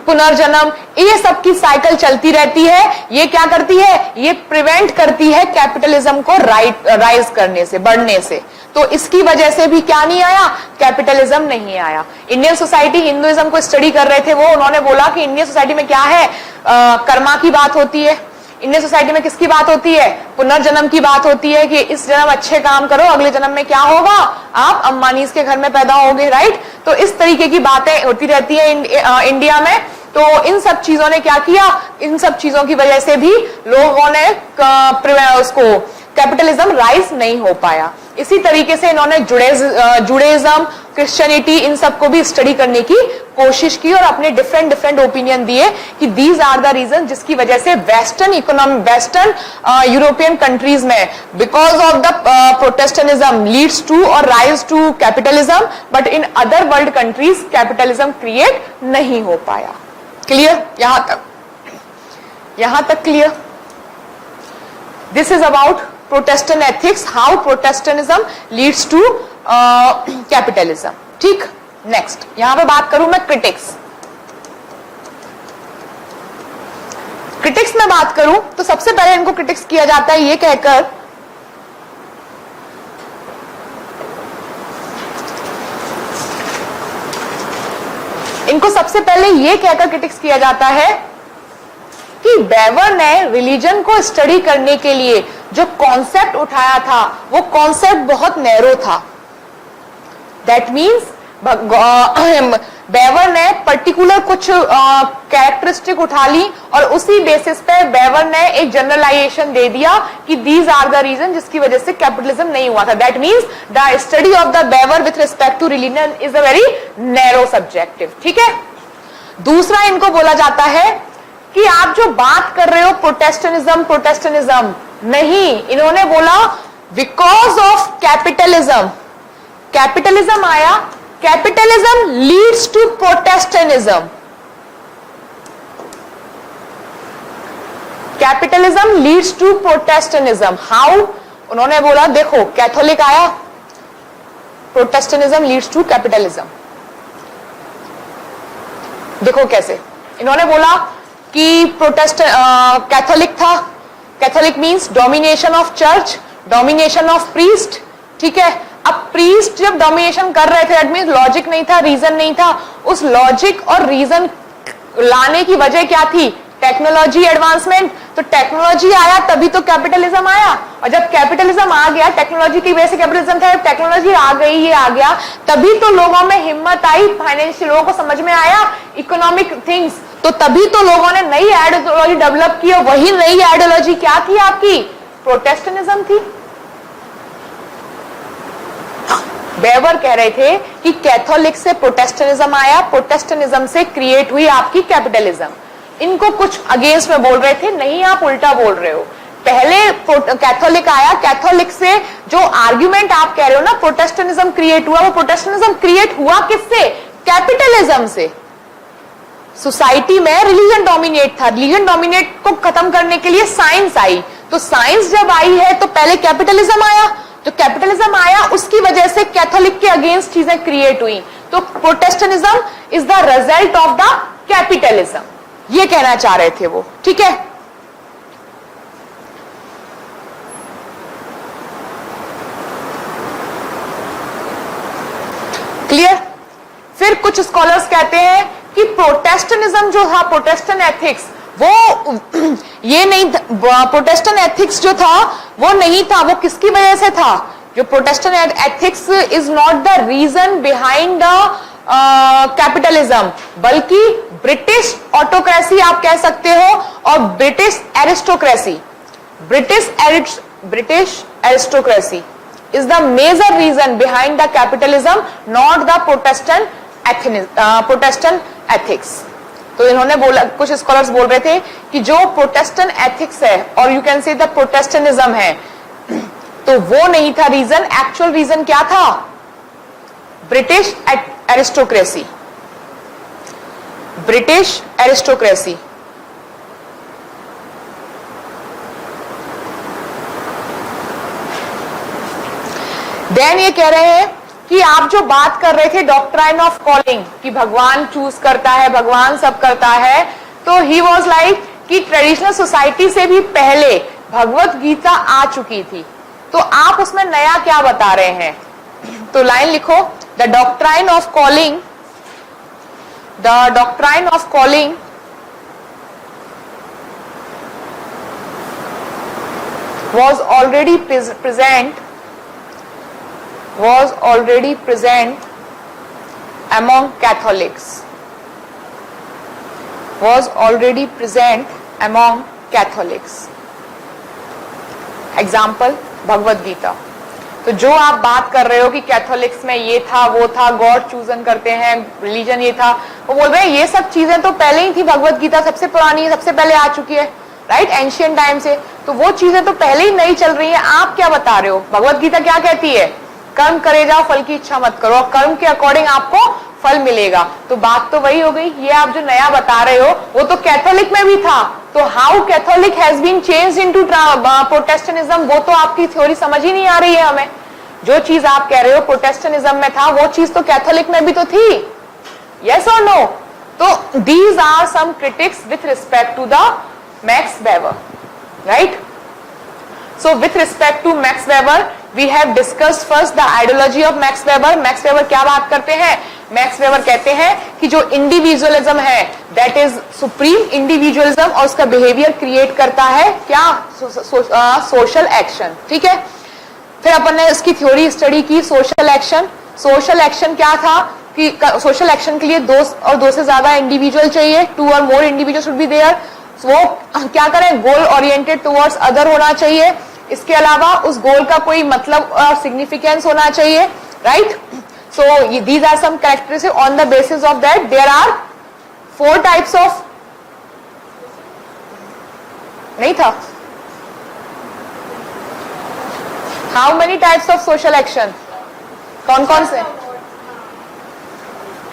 पुनर्जन्म, ये सब की साइकिल चलती रहती है। ये क्या करती है, ये प्रिवेंट करती है कैपिटलिज्म को राइज करने से, बढ़ने से। तो इसकी वजह से भी क्या नहीं आया, कैपिटलिज्म नहीं आया। इंडियन सोसाइटी हिंदुइज्म को स्टडी कर रहे थे वो, उन्होंने बोला कि इंडियन सोसाइटी में क्या है, कर्मा की बात होती है। इंडियन सोसाइटी में किसकी बात होती है, पुनर्जन्म की बात होती है कि इस जन्म अच्छे काम करो, अगले जन्म में क्या होगा, आप अंबानीज के घर में पैदा होगे, राइट। तो इस तरीके की बातें होती रहती है इंडिया में। तो इन सब चीजों ने क्या किया, इन सब चीजों की वजह से भी लोगों ने उसको कैपिटलिज्म राइज नहीं हो पाया। इसी तरीके से इन्होंने जुडेइज्म, क्रिश्चियनिटी, इन सबको भी स्टडी करने की कोशिश की और अपने डिफरेंट ओपिनियन दिए कि दीज आर द रीजन जिसकी वजह से वेस्टर्न यूरोपियन कंट्रीज में because of the Protestantism leads to और rise to capitalism, but in other world countries capitalism create नहीं हो पाया। क्लियर? यहां तक clear? This is about Protestant ethics, how Protestantism leads to capitalism. ठीक, next यहां पे बात करूं मैं क्रिटिक्स। क्रिटिक्स में बात करूं तो सबसे पहले इनको क्रिटिक्स किया जाता है ये कहकर इनको सबसे पहले ये कहकर क्रिटिक्स किया जाता है कि बेवर ने रिलीजन को स्टडी करने के लिए जो कॉन्सेप्ट उठाया था वो कॉन्सेप्ट बहुत नैरो था। दैट मीन्स बेवर ने पर्टिकुलर कुछ कैरेक्टरिस्टिक उठा ली और उसी बेसिस पे बेवर ने एक जनरलाइजेशन दे दिया कि दीज आर द रीजन जिसकी वजह से कैपिटलिज्म नहीं हुआ था. That means the study of the Weber with respect to religion is a very narrow subjective. ठीक है. दूसरा इनको बोला जाता है कि आप जो बात कर रहे हो प्रोटेस्टेंटिज्म नहीं, इन्होंने बोला बिकॉज ऑफ कैपिटलिज्म. कैपिटलिज्म आया, capitalism leads to Protestantism. Capitalism leads to Protestantism. How? उन्होंने बोला देखो कैथोलिक आया, प्रोटेस्टेंटिज्म लीड्स टू कैपिटलिज्म. देखो कैसे. इन्होंने बोला कि कैथोलिक था. Catholic means domination of church, domination of priest. ठीक है. अब प्रीस्ट जब डोमिनेशन कर रहे थे दैट मींस लॉजिक नहीं था, रीजन नहीं था. उस लॉजिक और रीजन लाने की वजह क्या थी? Technology advancement. तो टेक्नोलॉजी आया तभी तो कैपिटलिज्म आया. और जब कैपिटलिज्म आ गया, टेक्नोलॉजी की वजह से कैपिटलिज्म था. टेक्नोलॉजी आ गई, ये आ गया, तभी तो लोगों में हिम्मत आई, फाइनेंशियल लोगों को समझ में आया इकोनॉमिक थिंग्स. तो तभी तो लोगों ने नई आइडियोलॉजी डेवलप की. और वही नई आइडियोलॉजी क्या थी आपकी? प्रोटेस्टेंटिज्म थी. बेवर कह रहे थे कि कैथोलिक से प्रोटेस्टेंटिज्म आया, प्रोटेस्टेंटिज्म से क्रिएट हुई आपकी कैपिटलिज्म. इनको कुछ अगेंस्ट में बोल रहे थे, नहीं आप उल्टा बोल रहे हो. पहले कैथोलिक आया, कैथोलिक से जो आर्ग्यूमेंट आप कह रहे हो ना प्रोटेस्टेंटिज्म क्रिएट हुआ, वो प्रोटेस्टेंटिज्म क्रिएट हुआ किससे? कैपिटलिज्म से. सोसाइटी में रिलीजन डोमिनेट था, रिलीजन डोमिनेट को खत्म करने के लिए साइंस आई. तो साइंस जब आई है तो पहले कैपिटलिज्म आया. जो कैपिटलिज्म आया उसकी वजह से कैथोलिक के अगेंस्ट चीजें क्रिएट हुई. तो Protestantism is the result of the capitalism, ये कहना चाह रहे थे वो. ठीक है. क्लियर. फिर कुछ स्कॉलर्स कहते हैं कि प्रोटेस्टेंटिज्म जो था, प्रोटेस्टेंट एथिक्स, वो ये नहीं, प्रोटेस्टेंट एथिक्स जो था वो नहीं था. वो किसकी वजह से था? जो Protestant ethics is not the reason behind the capitalism, बल्कि ब्रिटिश ऑटोक्रेसी आप कह सकते हो और British aristocracy. British aristocracy is the major reason behind the capitalism, not the Protestant ethics. तो इन्होंने बोला, कुछ स्कॉलर्स बोल रहे थे कि जो प्रोटेस्टेंट एथिक्स है और you can say the Protestantism है, तो वो नहीं था रीजन. एक्चुअल रीजन क्या था? British aristocracy. British aristocracy. Then ये कह रहे हैं कि आप जो बात कर रहे थे डॉक्ट्राइन ऑफ कॉलिंग, कि भगवान चूज करता है, भगवान सब करता है, तो ही वॉज लाइक कि ट्रेडिशनल सोसाइटी से भी पहले भगवत गीता आ चुकी थी, तो आप उसमें नया क्या बता रहे हैं? तो लाइन लिखो, the doctrine of calling, the doctrine of calling was already present among Catholics. Was already present among Catholics. Example Bhagavad Gita. तो जो आप बात कर रहे हो कि कैथोलिक्स में ये था, वो था, गॉड चूजन करते हैं, रिलीजन ये था, वो बोल रहे हैं ये सब चीजें तो पहले ही थी. भगवत गीता सबसे पुरानी है, सबसे पहले आ चुकी है, राइट, एंशियंट टाइम से. तो वो चीजें तो पहले ही नहीं चल रही है. आप क्या बता रहे हो? भगवत गीता क्या कहती है? कर्म करे जाओ, फल की इच्छा मत करो, और कर्म के अकॉर्डिंग आपको फल मिलेगा. तो बात तो वही हो गई. ये आप जो नया बता रहे हो वो तो कैथोलिक में भी था. तो how Catholic has been changed into Protestantism, वो तो आपकी थ्योरी समझ ही नहीं आ रही है हमें. जो चीज आप कह रहे हो प्रोटेस्टेंटिज्म में था, वो चीज तो कैथोलिक में भी तो थी. यस और नो? तो these are some critics with respect to the Max Weber, right. So with respect to Max Weber, we have discussed first the ideology of Max Weber. Max Weber क्या बात करते हैं? Max Weber कहते हैं कि जो individualism है, that is supreme individualism, और उसका बिहेवियर क्रिएट करता है क्या? Social action. ठीक है. फिर अपन ने इसकी थ्योरी स्टडी की, सोशल एक्शन. सोशल एक्शन क्या था कि सोशल एक्शन के लिए दो और दो से ज्यादा इंडिविजुअल चाहिए, 2 और more individual should be there. वो क्या करें, गोल ओरिएंटेड टुवर्ड्स अदर होना चाहिए, इसके अलावा उस गोल का कोई मतलब और सिग्निफिकेंस होना चाहिए, right. So these are some characteristics on the basis of that there are 4 types of, नहीं था, how many types of social action, कौन कौन से,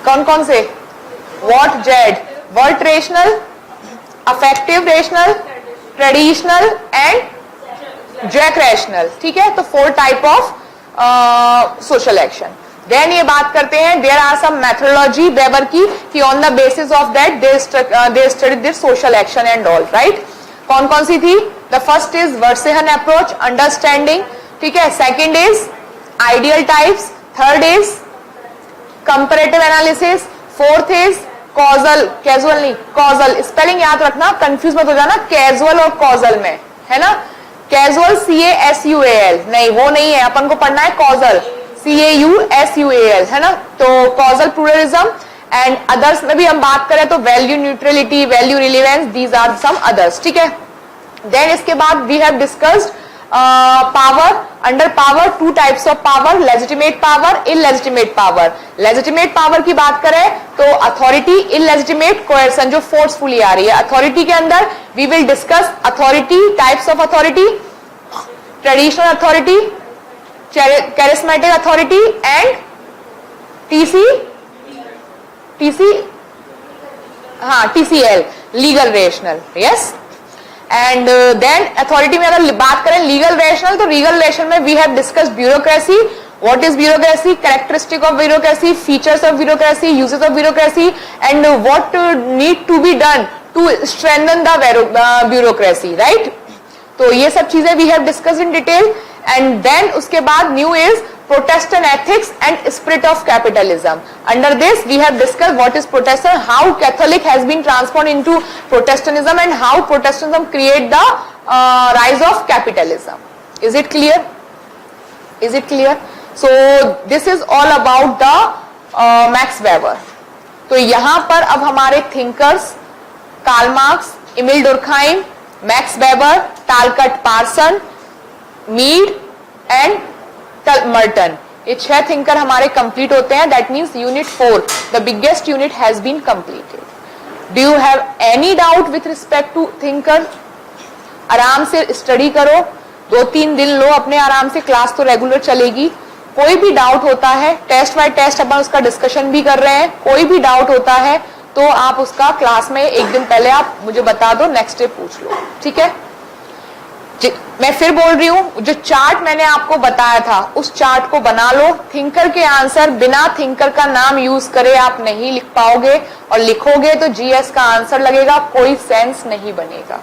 कौन कौन से, वॉट, जेड, वर्ट rational, affective rational, traditional and जैक रेशनल, ठीक है। तो 4 type of social action. Then ये बात करते हैं, there are some methodology Weber की, कि on the basis of that they study this social action and all, right. कौन कौन सी थी, द फर्स्ट इज वर्सेहन अप्रोच, अंडरस्टैंडिंग, ठीक है। Second is ideal types, third is comparative analysis, fourth is causal, casual नहीं कॉजल, स्पेलिंग याद रखना, कंफ्यूज मत हो जाना कैजुअल और कॉजल में, है ना। कैजुअल CASUAL नहीं, वो नहीं है, अपन को पढ़ना है कॉजल CAUSUAL, है ना। तो कॉजल प्लूरलिज्म एंड अदर्स में भी हम बात करें तो value neutrality, value relevance, these are some others, ठीक है। देन इसके बाद we have discussed power, under power 2 types of power, legitimate power, illegitimate power. Legitimate power की बात करें तो अथॉरिटी, इलेजिटिमेट कोएर्सन जो फोर्सफुली आ रही है। अथॉरिटी के अंदर we will discuss authority, types of authority, traditional authority, charismatic authority and TCL, legal rational, yes. And then authority में अगर बात करें लीगल रेशनल, तो लीगल रेशनल में we have discussed bureaucracy, what is bureaucracy, characteristic of bureaucracy, features of bureaucracy, uses of bureaucracy and what need to be done to strengthen the bureaucracy, right. तो ये सब चीजें we have discussed in detail. And then उसके बाद new is Protestant ethics and spirit of capitalism. Under this, we have discussed what is Protestant, how Catholic has been transformed into Protestantism, and how Protestantism create the rise of capitalism. Is it clear? Is it clear? So this is all about the Max Weber. तो यहाँ पर अब हमारे thinkers Karl Marx, Emile Durkheim, Max Weber, Talcott Parson, Mead and Merton, ये 6 thinker हमारे complete होते हैं। That means unit 4, the biggest unit has been completed. Do you have any doubt with respect to thinker? आराम से study करो, 2-3 दिन लो अपने आराम से, क्लास तो रेगुलर चलेगी। कोई भी डाउट होता है, टेस्ट बाय टेस्ट अपन उसका डिस्कशन भी कर रहे हैं, कोई भी डाउट होता है तो आप उसका क्लास में एक दिन पहले आप मुझे बता दो, नेक्स्ट डे पूछ लो, ठीक है। मैं फिर बोल रही हूं, जो चार्ट मैंने आपको बताया था उस चार्ट को बना लो। थिंकर के आंसर बिना थिंकर का नाम यूज करे आप नहीं लिख पाओगे, और लिखोगे तो जीएस का आंसर लगेगा, कोई सेंस नहीं बनेगा।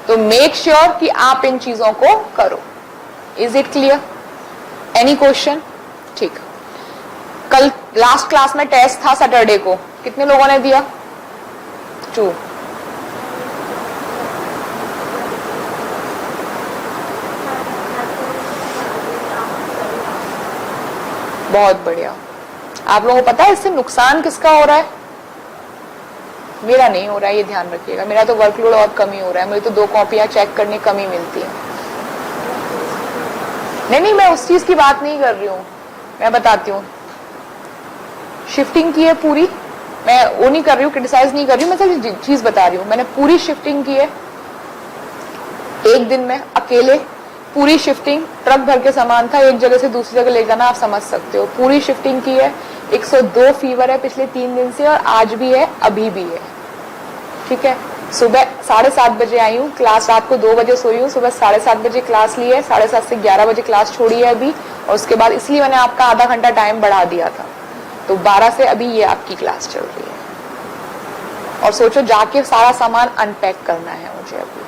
तो मेक श्योर कि आप इन चीजों को करो। Is it clear? Any question? ठीक। कल लास्ट क्लास में टेस्ट था सैटरडे को, कितने लोगों ने दिया? 2। बहुत बढ़िया। आप लोगों को पता है इससे नुकसान किसका हो रहा है? मेरा नहीं हो रहा है, ये ध्यान रखिएगा। मेरा तो वर्कलोड और कम ही हो रहा है, मुझे तो 2 कॉपियां चेक करने कम ही मिलती है। नहीं, मैं उस चीज की बात नहीं कर रही हूँ, मैं बताती हूँ। शिफ्टिंग की है पूरी, मैं वो नहीं कर रही हूँ, क्रिटिसाइज नहीं कर रही हूँ, मैं सिर्फ चीज बता रही हूँ। मैंने पूरी शिफ्टिंग की है एक दिन में अकेले, पूरी शिफ्टिंग, ट्रक भर के सामान था, एक जगह से दूसरी जगह ले जाना, आप समझ सकते हो। पूरी शिफ्टिंग की है। 102 फीवर है पिछले 3 दिन से, और आज भी है, अभी भी है, ठीक है। सुबह 7:30 बजे आई हूँ, क्लास रात को 2 बजे सोई हूँ, सुबह 7:30 बजे क्लास ली है, 7:30 से 11 बजे क्लास छोड़ी है अभी, और उसके बाद इसलिए मैंने आपका आधा घंटा टाइम बढ़ा दिया था, तो 12 से अभी ये आपकी क्लास चल रही है। और सोचो जाके सारा सामान अनपैक करना है मुझे अभी,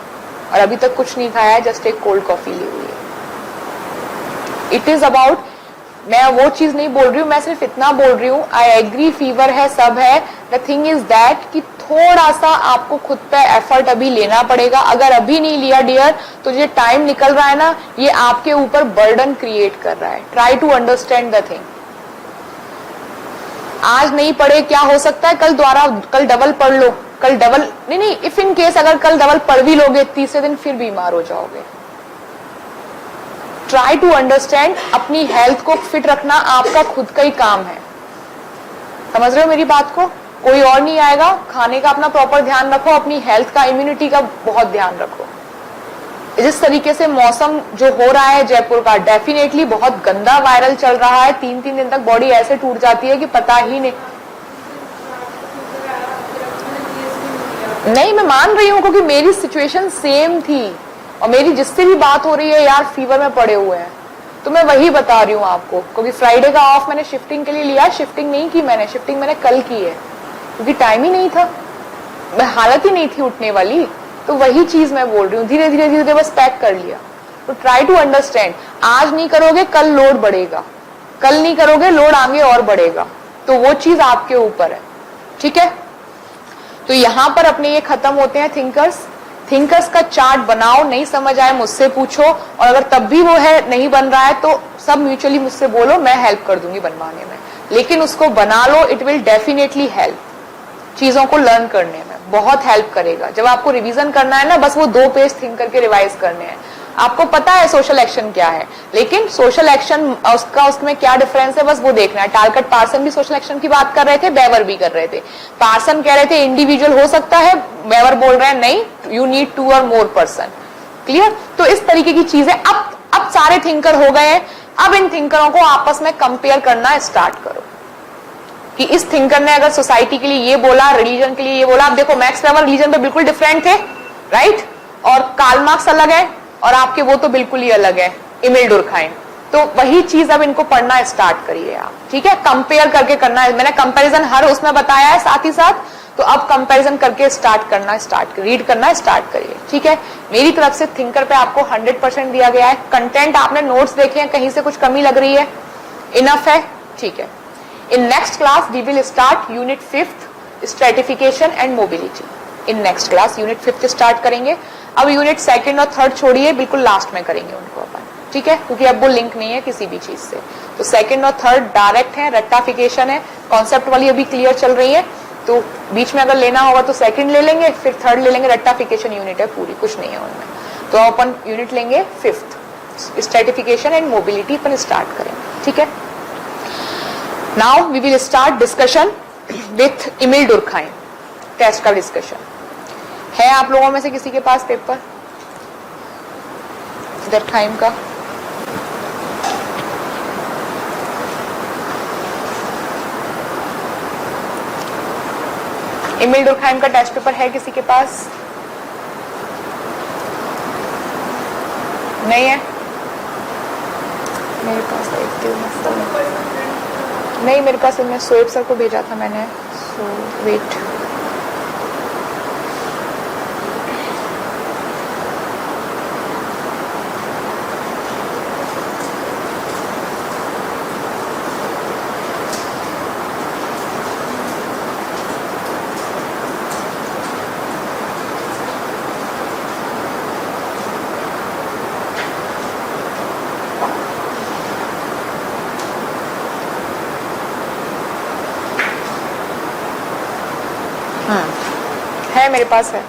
और अभी तक कुछ नहीं खाया है, जस्ट एक कोल्ड कॉफी ली हुई है। इट इज अबाउट, मैं वो चीज नहीं बोल रही हूँ, मैं सिर्फ इतना बोल रही हूँ, आई एग्री फीवर है, सब है। द थिंग इज दैट कि थोड़ा सा आपको खुद पे एफर्ट अभी लेना पड़ेगा। अगर अभी नहीं लिया डियर, तो ये टाइम निकल रहा है ना, ये आपके ऊपर बर्डन क्रिएट कर रहा है। Try to understand the thing, आज नहीं पढ़े क्या हो सकता है, कल डबल पढ़ लो, कल डबल नहीं, इफ इन केस अगर कल डबल पढ़ भी लोगे, तीसरे दिन फिर बीमार हो जाओगे। ट्राई टू अंडरस्टैंड, अपनी हेल्थ को फिट रखना आपका खुद का ही काम है। समझ रहे हो मेरी बात को? कोई और नहीं आएगा। खाने का अपना प्रॉपर ध्यान रखो, अपनी हेल्थ का, इम्यूनिटी का बहुत ध्यान रखो। जिस तरीके से मौसम जो हो रहा है जयपुर का, डेफिनेटली बहुत गंदा वायरल चल रहा है। 3-3 दिन तक बॉडी ऐसे टूट जाती है कि पता ही नहीं। नहीं, मैं मान रही हूँ क्योंकि मेरी सिचुएशन सेम थी और मेरी जिससे भी बात हो रही है यार फीवर में पड़े हुए हैं, तो मैं वही बता रही हूँ आपको। क्योंकि फ्राइडे का ऑफ मैंने शिफ्टिंग के लिए लिया, शिफ्टिंग नहीं की मैंने, शिफ्टिंग मैंने कल की है क्योंकि टाइम ही नहीं था, मैं हालत ही नहीं थी उठने वाली। तो वही चीज मैं बोल रही हूँ, धीरे धीरे धीरे बस पैक कर लिया। तो ट्राई टू अंडरस्टैंड, आज नहीं करोगे कल लोड बढ़ेगा, कल नहीं करोगे लोड आगे और बढ़ेगा, तो वो चीज आपके ऊपर है। ठीक है, तो यहां पर अपने ये खत्म होते हैं थिंकर्स का चार्ट बनाओ। नहीं समझ आए मुझसे पूछो, और अगर तब भी वो है नहीं बन रहा है तो सब म्यूचुअली मुझसे बोलो, मैं हेल्प कर दूंगी बनवाने में। लेकिन उसको बना लो, इट विल डेफिनेटली हेल्प, चीजों को लर्न करने में बहुत हेल्प करेगा। जब आपको रिवीजन करना है ना, बस वो 2 पेज थिंक करके रिवाइज करने हैं। आपको पता है सोशल एक्शन क्या है, लेकिन सोशल एक्शन उसमें क्या डिफरेंस है, बस वो देखना है। टालकट पार्सन भी सोशल एक्शन की बात कर रहे थे, बेवर भी कर रहे थे। पार्सन कह रहे थे इंडिविजुअल हो सकता है, बेवर बोल रहे हैं नहीं, यू नीड 2 और मोर पर्सन। क्लियर? तो इस तरीके की चीजें अब सारे थिंकर हो गए हैं। अब इन थिंकरों को आपस में कंपेयर करना स्टार्ट करो कि इस थिंकर ने अगर सोसाइटी के लिए ये बोला, रिलीजन के लिए ये बोला। अब देखो मैक्स वेबर रिलीजन पे बिल्कुल डिफरेंट थे, राइट? और कार्ल मार्क्स अलग है और आपके वो तो बिल्कुल ही अलग है, इमिल डुर्कहाइम। तो वही चीज अब इनको पढ़ना स्टार्ट करिए आप। ठीक है, कंपेयर करके करना है। मैंने कंपैरिजन हर उसमें बताया है साथ ही साथ, तो अब कंपैरिजन करके रीड करना स्टार्ट करिए। ठीक है, मेरी तरफ से थिंकर पे आपको 100% दिया गया है। कंटेंट आपने नोट्स देखे हैं, कहीं से कुछ कमी लग रही है? इनफ है? ठीक है। In next class we will start unit 5th stratification and mobility. In next class unit 5th start करेंगे। अब unit 2nd और 3rd छोड़िए, बिल्कुल लास्ट में करेंगे उनको अपन। ठीक है, क्योंकि अब वो लिंक नहीं है किसी भी चीज से। तो 2nd और 3rd डायरेक्ट है, रट्टाफिकेशन है, कॉन्सेप्ट वाली अभी क्लियर चल रही है। तो बीच में अगर लेना होगा तो 2nd ले लेंगे, फिर 3rd ले लेंगे। रट्टाफिकेशन यूनिट है पूरी, कुछ नहीं है उनमें। तो अपन यूनिट लेंगे 5th stratification and mobility upon start करेंगे। ठीक है, Now we will start discussion with Emil Durkheim. Test का डिस्कशन है। आप लोगों में से किसी के पास पेपर डर्कहाइम का? एमिल डुर्कहाइम का टेस्ट पेपर है किसी के पास? नहीं है? मेरे पास नहीं, मेरे पास मैं सोएब सर को भेजा था मैंने। सो वेट, है मेरे पास है।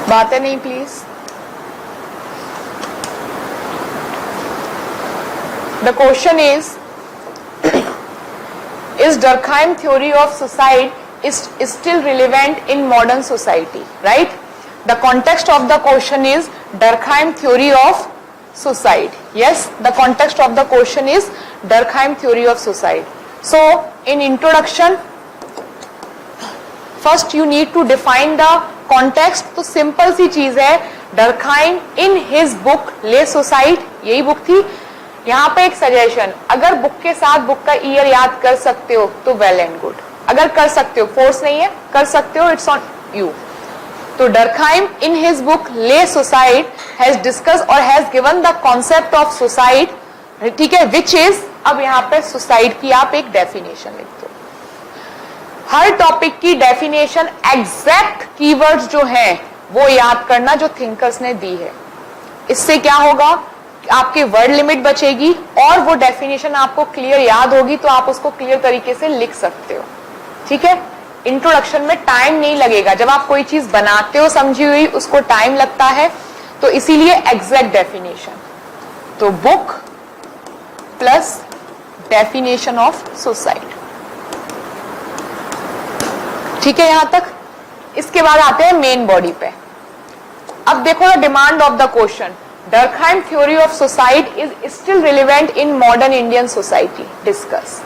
बातें नहीं please. The question is Durkheim theory of suicide is still relevant in modern society, right? The context of the question is Durkheim theory of suicide. Yes, the context of the question is Durkheim theory of suicide. So in introduction, first you need to define the context. तो simple सी चीज है, Durkheim in his book Le Suicide, यही book थी. यहाँ पे एक suggestion, अगर book के साथ बुक का ईयर याद कर सकते हो तो वेल एंड गुड. अगर कर सकते हो, फोर्स नहीं है, कर सकते हो, इट्स ऑन यू. तो Durkheim in his book Le Suicide has discussed or has given the concept of suicide, ठीक है, which is, अब यहाँ पे सुसाइड की आप एक डेफिनेशन लिख दो. हर टॉपिक की डेफिनेशन एग्जैक्ट कीवर्ड्स जो हैं वो याद करना जो थिंकर्स ने दी है. इससे क्या होगा, आपकी वर्ड लिमिट बचेगी और वो डेफिनेशन आपको क्लियर याद होगी तो आप उसको क्लियर तरीके से लिख सकते हो. ठीक है, इंट्रोडक्शन में टाइम नहीं लगेगा. जब आप कोई चीज बनाते हो समझी हुई, उसको टाइम लगता है, तो इसीलिए एग्जैक्ट डेफिनेशन. तो book plus definition of suicide. ठीक है यहां तक. इसके बाद आते हैं मेन बॉडी पे. अब देखो the demand of the question. Durkheim theory of suicide is still relevant in modern Indian society. Discuss.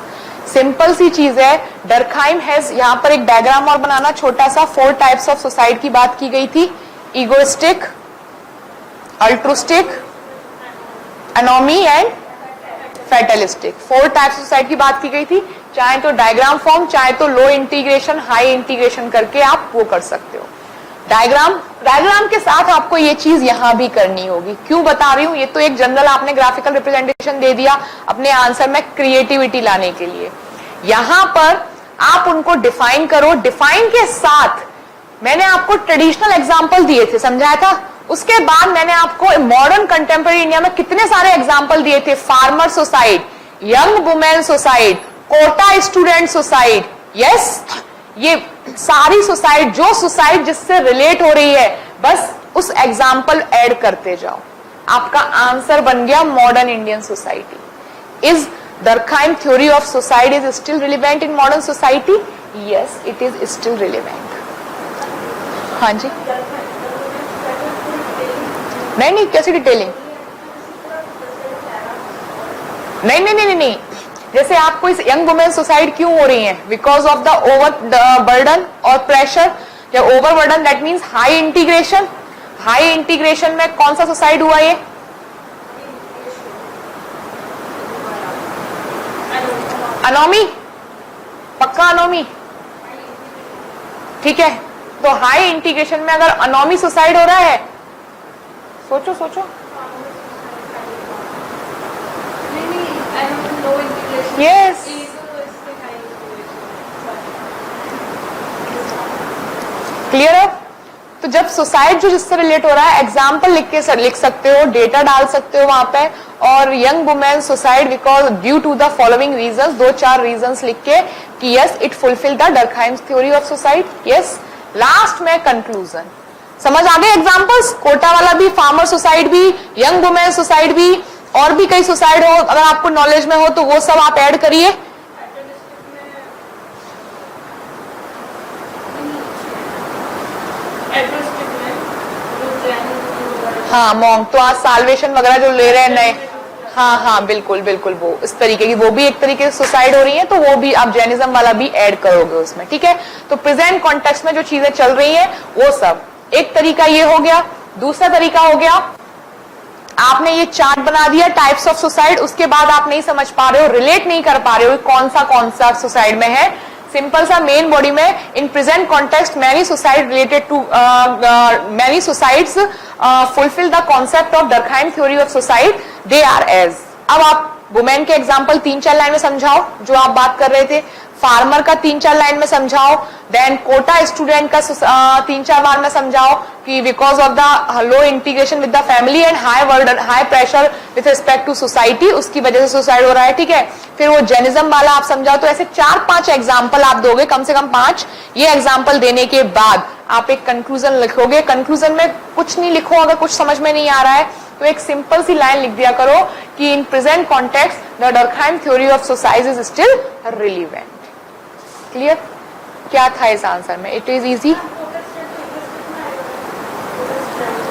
Simple सी चीज है. Durkheim has, यहाँ पर एक डायग्राम और बनाना छोटा सा. 4 टाइप्स ऑफ सुसाइड की बात की गई थी. Egoistic, altruistic, anomie and fatalistic. 4 types of suicide की बात की गई थी. चाहे तो डायग्राम फॉर्म, चाहे तो लो इंटीग्रेशन, हाई इंटीग्रेशन करके आप वो कर सकते हो. डायग्राम के साथ आपको ये चीज यहां भी करनी होगी. क्यों बता रही हूं, ये तो एक जनरल आपने ग्राफिकल रिप्रेजेंटेशन दे दिया अपने आंसर में क्रिएटिविटी लाने के लिए. यहां पर आप उनको डिफाइन करो. डिफाइन के साथ मैंने आपको ट्रेडिशनल एग्जांपल दिए थे, समझाया था. उसके बाद मैंने आपको मॉडर्न कंटेम्पररी इंडिया में कितने सारे एग्जाम्पल दिए थे. Farmer suicide, young women suicide, Kota student suicide. Yes, ये सारी सुसाइड, जो सुसाइड जिससे रिलेट हो रही है, बस उस एग्जाम्पल ऐड करते जाओ. आपका आंसर बन गया modern Indian society. Is Durkheim theory of suicide is still relevant in modern society? Yes, it is still relevant. हाँ जी, नहीं कैसी डिटेलिंग? नहीं नहीं नहीं नहीं. जैसे आपको इस यंग वुमेन सुसाइड क्यों हो रही है? Because of the over burden और प्रेशर. जब over burden that means high integration. High integration में कौन सा सुसाइड हुआ? ये अनोमी, पक्का अनोमी. ठीक है, तो हाई इंटीग्रेशन में अगर अनोमी सुसाइड हो रहा है, सोचो सोचो. यस, क्लियर है. तो जब सुसाइड जो जिससे रिलेट हो रहा है, एग्जाम्पल लिख सकते हो, डेटा डाल सकते हो वहां पे. और young women suicide because due to the following reasons, 2-4 reasons लिख के कि yes it fulfil the Durkheim's theory of suicide. Yes, last में कंक्लूजन. समझ आ गए एग्जाम्पल्स? कोटा वाला भी, फार्मर सुसाइड भी, यंग वुमेन सुसाइड भी, और भी कई सुसाइड हो अगर आपको नॉलेज में हो तो वो सब आप ऐड करिए. हाँ मॉन्ग, तो आज साल्वेशन वगैरह जो ले रहे हैं नए, हाँ बिल्कुल बिल्कुल, वो इस तरीके की, वो भी एक तरीके से सुसाइड हो रही है, तो वो भी आप जैनिज्म वाला भी ऐड करोगे उसमें. ठीक है, तो प्रेजेंट कॉन्टेक्स्ट में जो चीजें चल रही हैं वो सब. एक तरीका ये हो गया. दूसरा तरीका हो गया, आपने ये चार्ट बना दिया टाइप्स ऑफ सुसाइड. उसके बाद आप नहीं समझ पा रहे हो, रिलेट नहीं कर पा रहे हो कौन सा सुसाइड में है. सिंपल सा मेन बॉडी में in present context many suicide related to many suicides fulfil the concept of Durkheim theory of suicide. They are as. अब आप वुमेन के एग्जाम्पल 3-4 लाइन में समझाओ जो आप बात कर रहे थे. फार्मर का 3-4 लाइन में समझाओ. देन कोटा स्टूडेंट का 3-4 बार में समझाओ कि because of the low integration with the family and high burden, high pressure with respect to society, उसकी वजह से सुसाइड हो रहा है. ठीक है, फिर वो जैनिज्म वाला आप समझाओ. तो ऐसे 4-5 एग्जाम्पल आप दोगे, कम से कम 5. ये एग्जाम्पल देने के बाद आप एक कंक्लूजन लिखोगे. कंक्लूजन में कुछ नहीं लिखो, अगर कुछ समझ में नहीं आ रहा है तो एक सिंपल सी लाइन लिख दिया करो कि इन present context the Durkheim theory of suicide is still relevant. Clear? क्या था इस आंसर में? It is easy,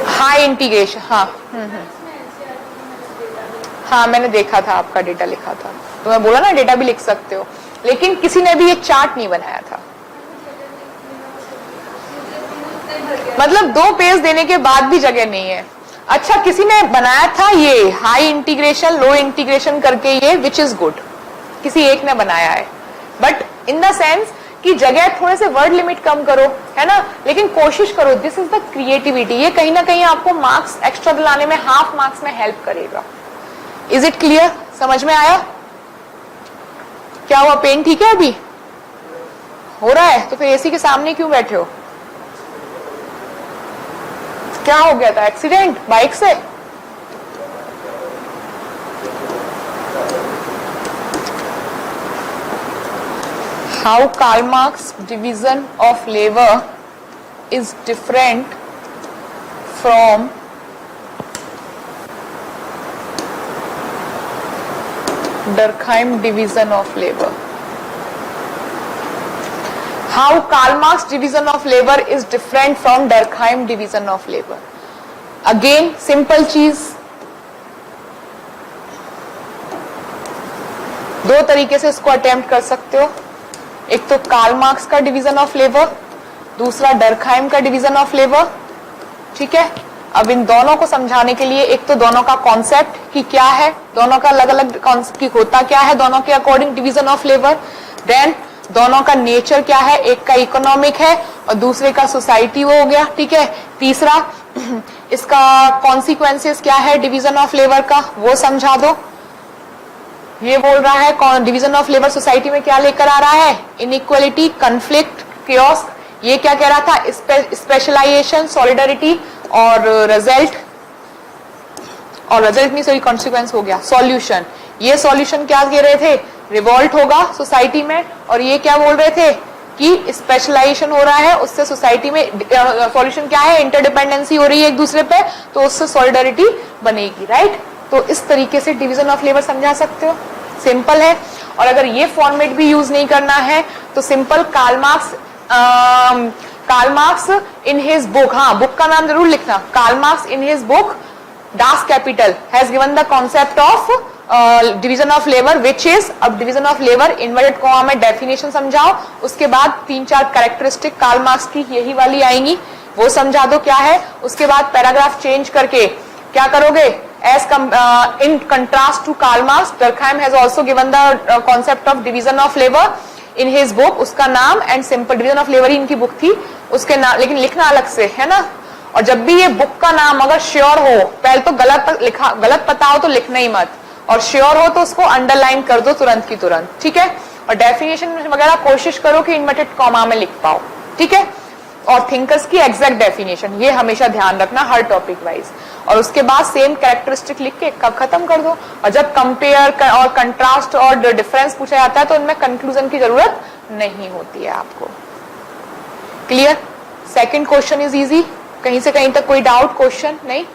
high integration. हाँ हाँ मैंने देखा था, आपका डेटा लिखा था, तो मैं बोला ना डेटा भी लिख सकते हो, लेकिन किसी ने भी ये चार्ट नहीं बनाया था। मतलब 2 पेज देने के बाद भी जगह नहीं है। अच्छा, किसी ने बनाया था ये हाई इंटीग्रेशन लो इंटीग्रेशन करके, ये विच इज गुड, किसी एक ने बनाया है, बट इन द सेंस कि जगह थोड़े से वर्ड लिमिट कम करो, है ना, लेकिन कोशिश करो। This is the creativity. ये कहीं ना कहीं आपको मार्क्स एक्स्ट्रा दिलाने में, हाफ मार्क्स में हेल्प करेगा। Is it clear? समझ में आया? क्या हुआ, पेन ठीक है अभी हो रहा है? तो फिर एसी के सामने क्यों बैठे हो? क्या हो गया था, एक्सीडेंट बाइक से? How Karl Marx division of labor is different from Durkheim division of labor. How Karl Marx division of labor is different from Durkheim division of labor. Again, simple चीज, 2 तरीके से इसको अटेम्प्ट कर सकते हो। एक तो कार्ल मार्क्स का डिवीजन ऑफ लेबर, दूसरा डर्कहाइम का डिवीजन ऑफ लेबर। ठीक है, अब इन दोनों को समझाने के लिए एक तो दोनों का कॉन्सेप्ट कि क्या है, दोनों का अलग अलग कॉन्सेप्ट होता क्या है दोनों के according division of labour, then दोनों का नेचर क्या है, एक का इकोनॉमिक है और दूसरे का सोसाइटी वो हो गया। ठीक है, तीसरा इसका कॉन्सिक्वेंसेस क्या है डिवीजन ऑफ लेबर का, वो समझा दो। ये बोल रहा है कौन डिवीजन ऑफ लेबर सोसाइटी में क्या लेकर आ रहा है, इनइक्वालिटी, कन्फ्लिक्ट, कियोस्क। ये क्या कह रहा था, स्पेशलाइजेशन, सॉलिडरिटी और रिजल्ट, और रिजल्ट नहीं सॉरी कॉन्सिक्वेंस हो गया, सॉल्यूशन। ये सॉल्यूशन क्या कह रहे थे, रिवॉल्ट होगा सोसाइटी में, और ये क्या बोल रहे थे कि स्पेशलाइजेशन हो रहा है, उससे सोसाइटी में सॉल्यूशन क्या है, इंटरडिपेंडेंसी हो रही है एक दूसरे पे, तो उससे सॉलिडरिटी बनेगी। राइट, तो इस तरीके से डिवीजन ऑफ लेबर समझा सकते हो, सिंपल है। और अगर ये फॉर्मेट भी यूज नहीं करना है तो simple Karl Marx in his book, हाँ बुक का नाम जरूर लिखना, Karl Marx in his book Das Kapital has given the concept of division of labour which is, अब division of labour inverted comma में डेफिनेशन समझाओ, उसके बाद 3-4 कैरेक्टरिस्टिक कार्ल मार्क्स की यही वाली आएंगी, वो समझा दो क्या है। उसके बाद पैराग्राफ चेंज करके क्या करोगे, as in contrast to Karl Marx, Durkheim has also given the concept of division of labor in his book, उसका नाम and simple division of labour ही इनकी बुक थी, उसके नाम लेकिन लिखना अलग से है ना। और जब भी ये बुक का नाम अगर श्योर हो, पहले तो गलत पता हो तो लिखना ही मत, और श्योर हो तो उसको अंडरलाइन कर दो तुरंत की तुरंत। ठीक है, और डेफिनेशन वगैरह कोशिश करो कि इन्वर्टेड कॉमा में लिख पाओ। ठीक है, और थिंकर्स की एग्जैक्ट डेफिनेशन ये हमेशा ध्यान रखना हर टॉपिक वाइज, और उसके बाद सेम कैरेक्टरिस्टिक लिख के कब खत्म कर दो। और जब कंपेयर और कंट्रास्ट और डिफरेंस पूछा जाता है तो उनमें कंक्लूजन की जरूरत नहीं होती है आपको। Clear? Second question is easy, कहीं से कहीं तक कोई डाउट क्वेश्चन नहीं?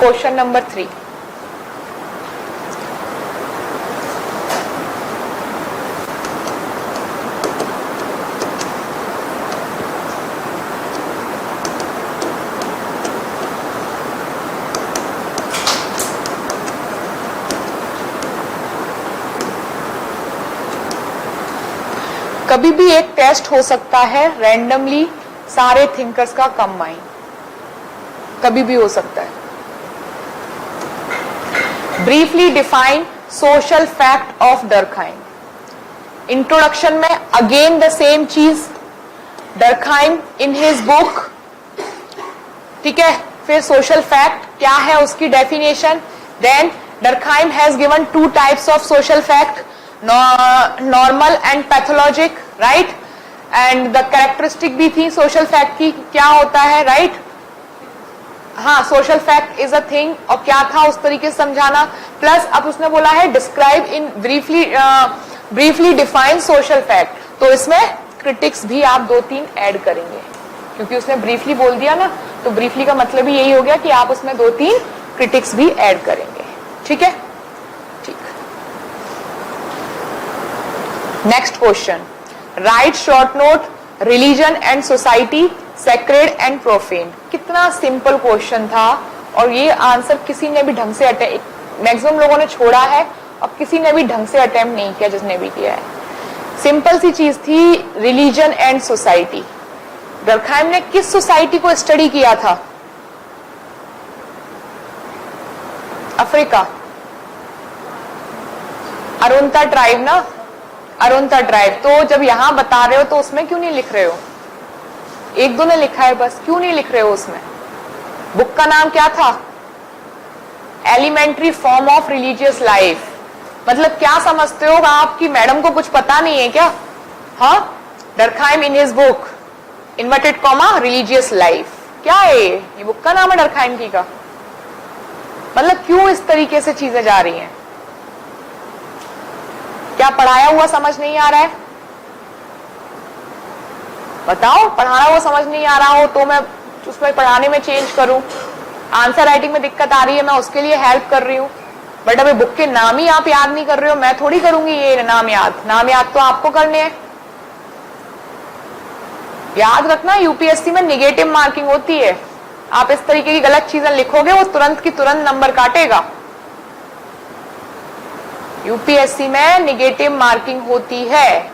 क्वेश्चन नंबर 3, कभी भी एक टेस्ट हो सकता है रैंडमली सारे थिंकर्स का कंबाइन, कभी भी हो सकता है। Briefly define social fact of Durkheim. Introduction में अगेन द सेम चीज, डर्कहाइम इन हिज बुक, ठीक है, फिर सोशल फैक्ट क्या है उसकी definition, then Durkheim has given 2 types of social fact, normal and pathologic, right, and the characteristic भी थी सोशल फैक्ट की, क्या होता है, राइट। हाँ, social fact is a thing, और क्या था उस तरीके से समझाना, प्लस अब उसने बोला है describe in briefly define social fact, तो इसमें क्रिटिक्स भी आप 2-3 ऐड करेंगे, क्योंकि उसने ब्रीफली बोल दिया ना, तो ब्रीफली का मतलब ही यही हो गया कि आप उसमें 2-3 क्रिटिक्स भी ऐड करेंगे। ठीक है, ठीक। Next question, right short note, religion and society, sacred and profane. कितना सिंपल क्वेश्चन था और ये आंसर किसी ने भी ढंग से मैक्सिमम लोगों ने छोड़ा है और किसी ने भी ढंग से अटेम्प्ट नहीं किया जिसने भी किया है। सिंपल सी चीज थी, रिलीजन एंड सोसाइटी। डर्कहाइम ने किस सोसाइटी को स्टडी किया था? अफ्रीका, अरुंता ट्राइब ना, अरुंता ट्राइब। तो जब यहां बता रहे हो तो उसमें क्यों नहीं लिख रहे हो? एक दो ने लिखा है बस, क्यों नहीं लिख रहे हो उसमें? बुक का नाम क्या था? Elementary form of religious life. मतलब क्या समझते हो आपकी मैडम को कुछ पता नहीं है क्या? हाँ, Durkheim in his book inverted comma religious life, क्या है ये बुक का नाम है डर्कहाइम की का। मतलब क्यों इस तरीके से चीजें जा रही हैं? क्या पढ़ाया हुआ समझ नहीं आ रहा है? बताओ, पढ़ाया हुआ समझ नहीं आ रहा हो तो मैं उसमें पढ़ाने में चेंज करूं। आंसर राइटिंग में दिक्कत आ रही है, मैं उसके लिए हेल्प कर रही हूं। बट अभी बुक के नाम ही आप याद नहीं कर रहे हो, मैं थोड़ी करूंगी ये नाम याद। नाम याद तो आपको करने हैं। याद रखना, यूपीएससी में निगेटिव मार्किंग होती है। आप इस तरीके की गलत चीजें लिखोगे वो तुरंत की तुरंत नंबर काटेगा। यूपीएससी में निगेटिव मार्किंग होती है,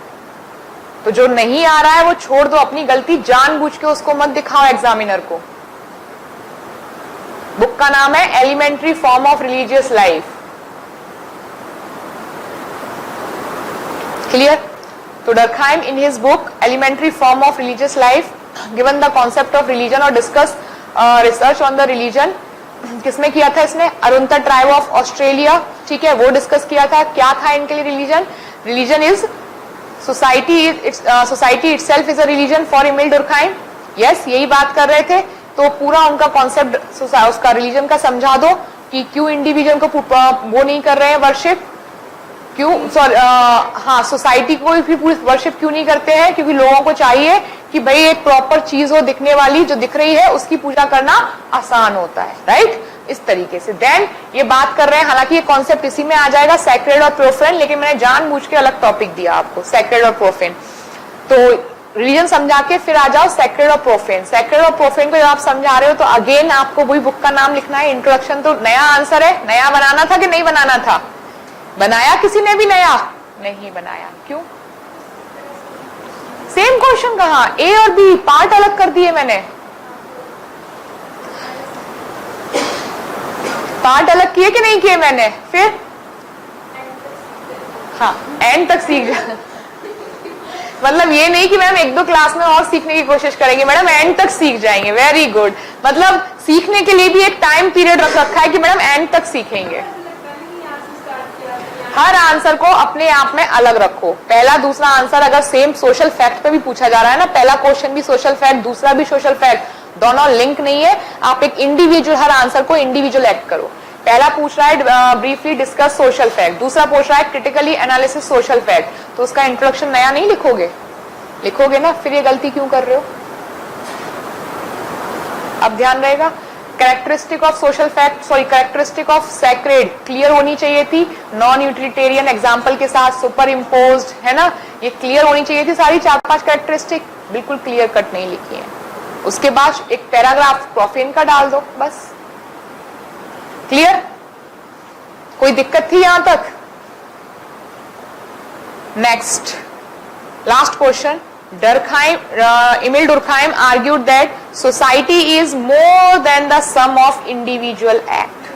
तो जो नहीं आ रहा है वो छोड़ दो, अपनी गलती जानबूझ के उसको मत दिखाओ एग्जामिनर को। बुक का नाम है elementary form of religious life. Clear? तो Durkheim in his book elementary form of religious life given the concept of religion और discuss research on the religion. किसमें किया था इसने? अरुंता ट्राइब ऑफ ऑस्ट्रेलिया, ठीक है, वो डिस्कस किया था। क्या था इनके लिए religion? Religion is society itself is a religion for Emile Durkheim. Yes, यही बात कर रहे थे। तो पूरा उनका कॉन्सेप्ट उसका रिलीजन का समझा दो कि क्यों इंडिविजुअल को वो नहीं कर रहे हैं वर्शिप, क्यों हाँ सोसाइटी को भी वर्शिप क्यों नहीं करते हैं? क्योंकि लोगों को चाहिए कि भाई एक प्रॉपर चीज हो दिखने वाली, जो दिख रही है उसकी पूजा करना आसान होता है, राइट? इस तरीके से देन ये बात कर रहे हैं। हालांकि ये कॉन्सेप्ट इसी में आ जाएगा, सैक्रेड और प्रोफेन, लेकिन मैंने जानबूझ के अलग टॉपिक दिया आपको, सैक्रेड और प्रोफेन। तो रिलीजन समझा के फिर आ जाओ सैक्रेड और प्रोफेन। सैक्रेड और प्रोफेन को जब आप समझा रहे हो तो अगेन आपको वही बुक का नाम लिखना है। इंट्रोडक्शन तो नया आंसर है, नया बनाना था कि नहीं बनाना था? बनाया किसी ने भी नया? नहीं बनाया। क्यों? सेम क्वेश्चन कहा, ए और बी पार्ट अलग कर दिए मैंने। पार्ट अलग किए कि नहीं किए मैंने? फिर हाँ, एंड तक सीख जा। मतलब ये नहीं कि मैम एक दो क्लास में और सीखने की कोशिश करेंगे, मैडम एंड तक सीख जाएंगे। Very good. मतलब सीखने के लिए भी एक टाइम पीरियड रख रखा है कि मैडम एंड तक सीखेंगे। हर आंसर को अपने आप में अलग रखो। पहला दूसरा आंसर अगर सेम सोशल फैक्ट पे भी पूछा जा रहा है ना, पहला क्वेश्चन भी सोशल फैक्ट, दूसरा भी सोशल फैक्ट, दोनों लिंक नहीं है। आप एक इंडिविजुअल, हर आंसर को इंडिविजुअल एक्ट करो। पहला पूछ रहा है ब्रीफली डिस्कस सोशल फैक्ट, दूसरा पूछ रहा है क्रिटिकली एनालिसिस सोशल फैक्ट, तो उसका इंट्रोडक्शन नया नहीं लिखोगे? लिखोगे ना, फिर ये गलती क्यों कर रहे हो? अब ध्यान रहेगा। Characteristic of social fact, sorry characteristic of sacred clear होनी चाहिए थी, नॉन यूटिलिटेरियन एग्जाम्पल के साथ सुपर इम्पोज्ड, है ना, ये क्लियर होनी चाहिए थी सारी 4-5 कैरेक्टरिस्टिक, बिल्कुल क्लियर कट नहीं लिखी है। उसके बाद एक पैराग्राफ प्रोफेन का डाल दो, बस। क्लियर? कोई दिक्कत थी यहां तक? Next last question. Emil Durkheim argued that society is more than the sum of individual act.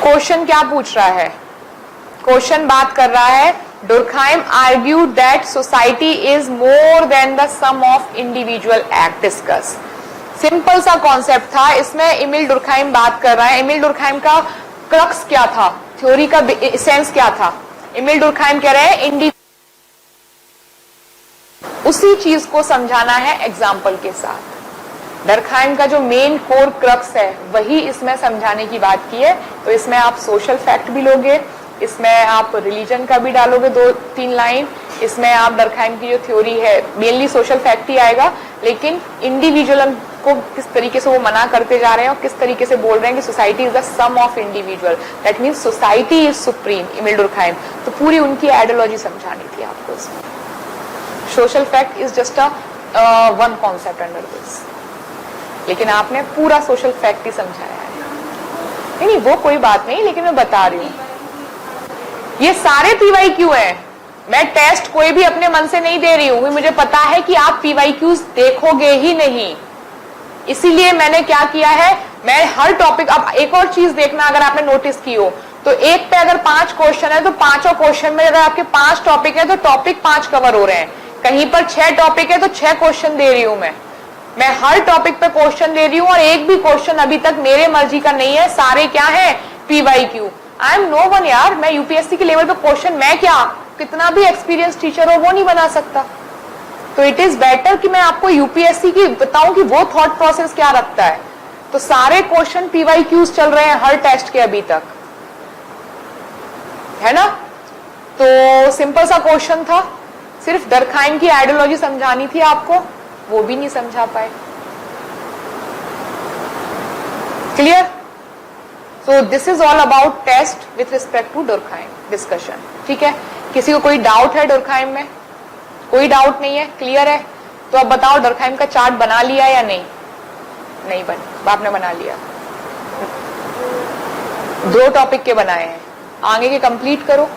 Question क्या पूछ रहा है? क्वेश्चन बात कर रहा है Durkheim argued that society is more than the sum of individual act. Discuss. Simple सा concept था, इसमें एमिल डुर्कहाइम बात कर रहा है। एमिल डुर्कहाइम का क्रक्स क्या था, थ्योरी का एसेंस क्या था? एमिल डुर्कहाइम कह रहे हैं उसी चीज को समझाना है एग्जाम्पल के साथ। डुर्कहाइम का जो मेन कोर क्रक्स है वही इसमें समझाने की बात की है। तो इसमें आप सोशल फैक्ट भी लोगे, इसमें आप रिलीजन का भी डालोगे 2-3 लाइन, इसमें आप डुर्कहाइम की जो थ्योरी है मेनली सोशल फैक्ट ही आएगा, लेकिन इंडिविजुअल को किस तरीके से वो मना करते जा रहे हैं और किस तरीके से बोल रहे हैं कि society is the sum of individual, that means society is supreme, Emile Durkheim. तो पूरी उनकी आइडियोलॉजी समझानी थी आपको इसमें। Social fact is just a one concept under this, लेकिन आपने पूरा सोशल फैक्ट ही समझाया है। नहीं वो कोई बात नहीं, लेकिन मैं बता रही हूँ ये सारे PYQ हैं। मैं टेस्ट कोई भी अपने मन से नहीं दे रही हूँ, मुझे पता है कि आप PYQs देखोगे ही नहीं, इसीलिए मैंने क्या किया है, मैं हर टॉपिक, अब एक और चीज देखना, अगर आपने नोटिस की हो तो एक पे अगर 5 क्वेश्चन है तो पांचों क्वेश्चन में अगर आपके 5 टॉपिक है तो टॉपिक 5 कवर हो रहे हैं। कहीं पर 6 टॉपिक है तो 6 क्वेश्चन दे रही हूं मैं हर टॉपिक पे क्वेश्चन दे रही हूँ, और एक भी क्वेश्चन अभी तक मेरे मर्जी का नहीं है, सारे क्या है PYQ। I am no one यार, मैं UPSC के लेवल पे क्वेश्चन, मैं क्या कितना भी एक्सपीरियंस टीचर हो वो नहीं बना सकता। तो इट इज बेटर कि मैं आपको UPSC की बताऊं कि वो थॉट प्रोसेस क्या रखता है। तो सारे क्वेश्चन PYQs चल रहे हैं हर टेस्ट के अभी तक, है ना। तो सिंपल सा क्वेश्चन था, सिर्फ डर्कहाइम की आइडियोलॉजी समझानी थी आपको, वो भी नहीं समझा पाए। Clear? So this is all about test with respect to Durkheim discussion. ठीक है, किसी को कोई डाउट है डुर्कहाइम में? कोई डाउट नहीं है, क्लियर है? तो अब बताओ डुर्कहाइम का चार्ट बना लिया या नहीं? नहीं बना, आपने बना लिया, 2 टॉपिक के बनाए हैं, आगे के कंप्लीट करो।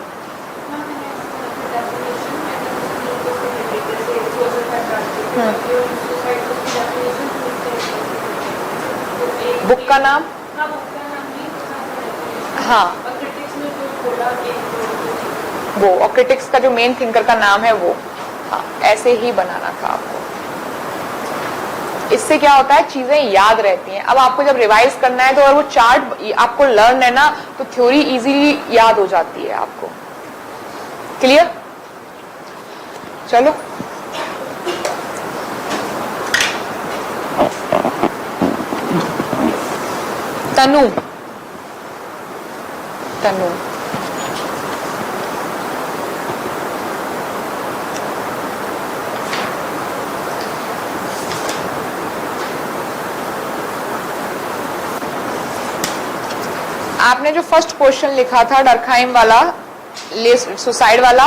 बुक का नाम? हाँ, वो और क्रिटिक्स का जो मेन थिंकर का नाम है वो, हाँ ऐसे ही बनाना था आपको। इससे क्या होता है, चीजें याद रहती हैं। अब आपको जब रिवाइज करना है तो अगर वो चार्ट आपको लर्न है ना, तो थ्योरी इजीली याद हो जाती है आपको। क्लियर? चलो तनु, तनु आपने जो फर्स्ट क्वेश्चन लिखा था डर्कहाइम वाला, सुसाइड वाला,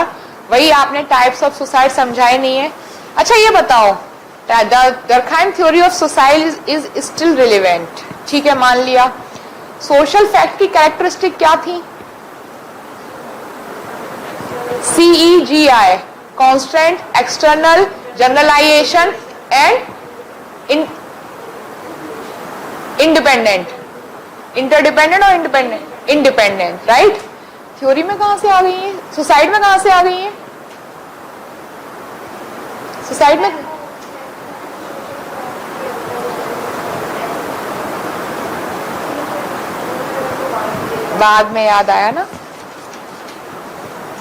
वही आपने टाइप्स ऑफ सुसाइड समझाए नहीं है। अच्छा ये बताओ, Durkheim theory of suicide is still relevant, ठीक है मान लिया। सोशल फैक्ट की कैरेक्टरिस्टिक क्या थी? CEGI, constant, external, generalisation and independent. Interdependent और इंडिपेंडेंट, इंडिपेंडेंट, राइट। थ्योरी में कहां से आ गई है? सुसाइड में कहां से आ गई है? सुसाइड में बाद में याद आया ना।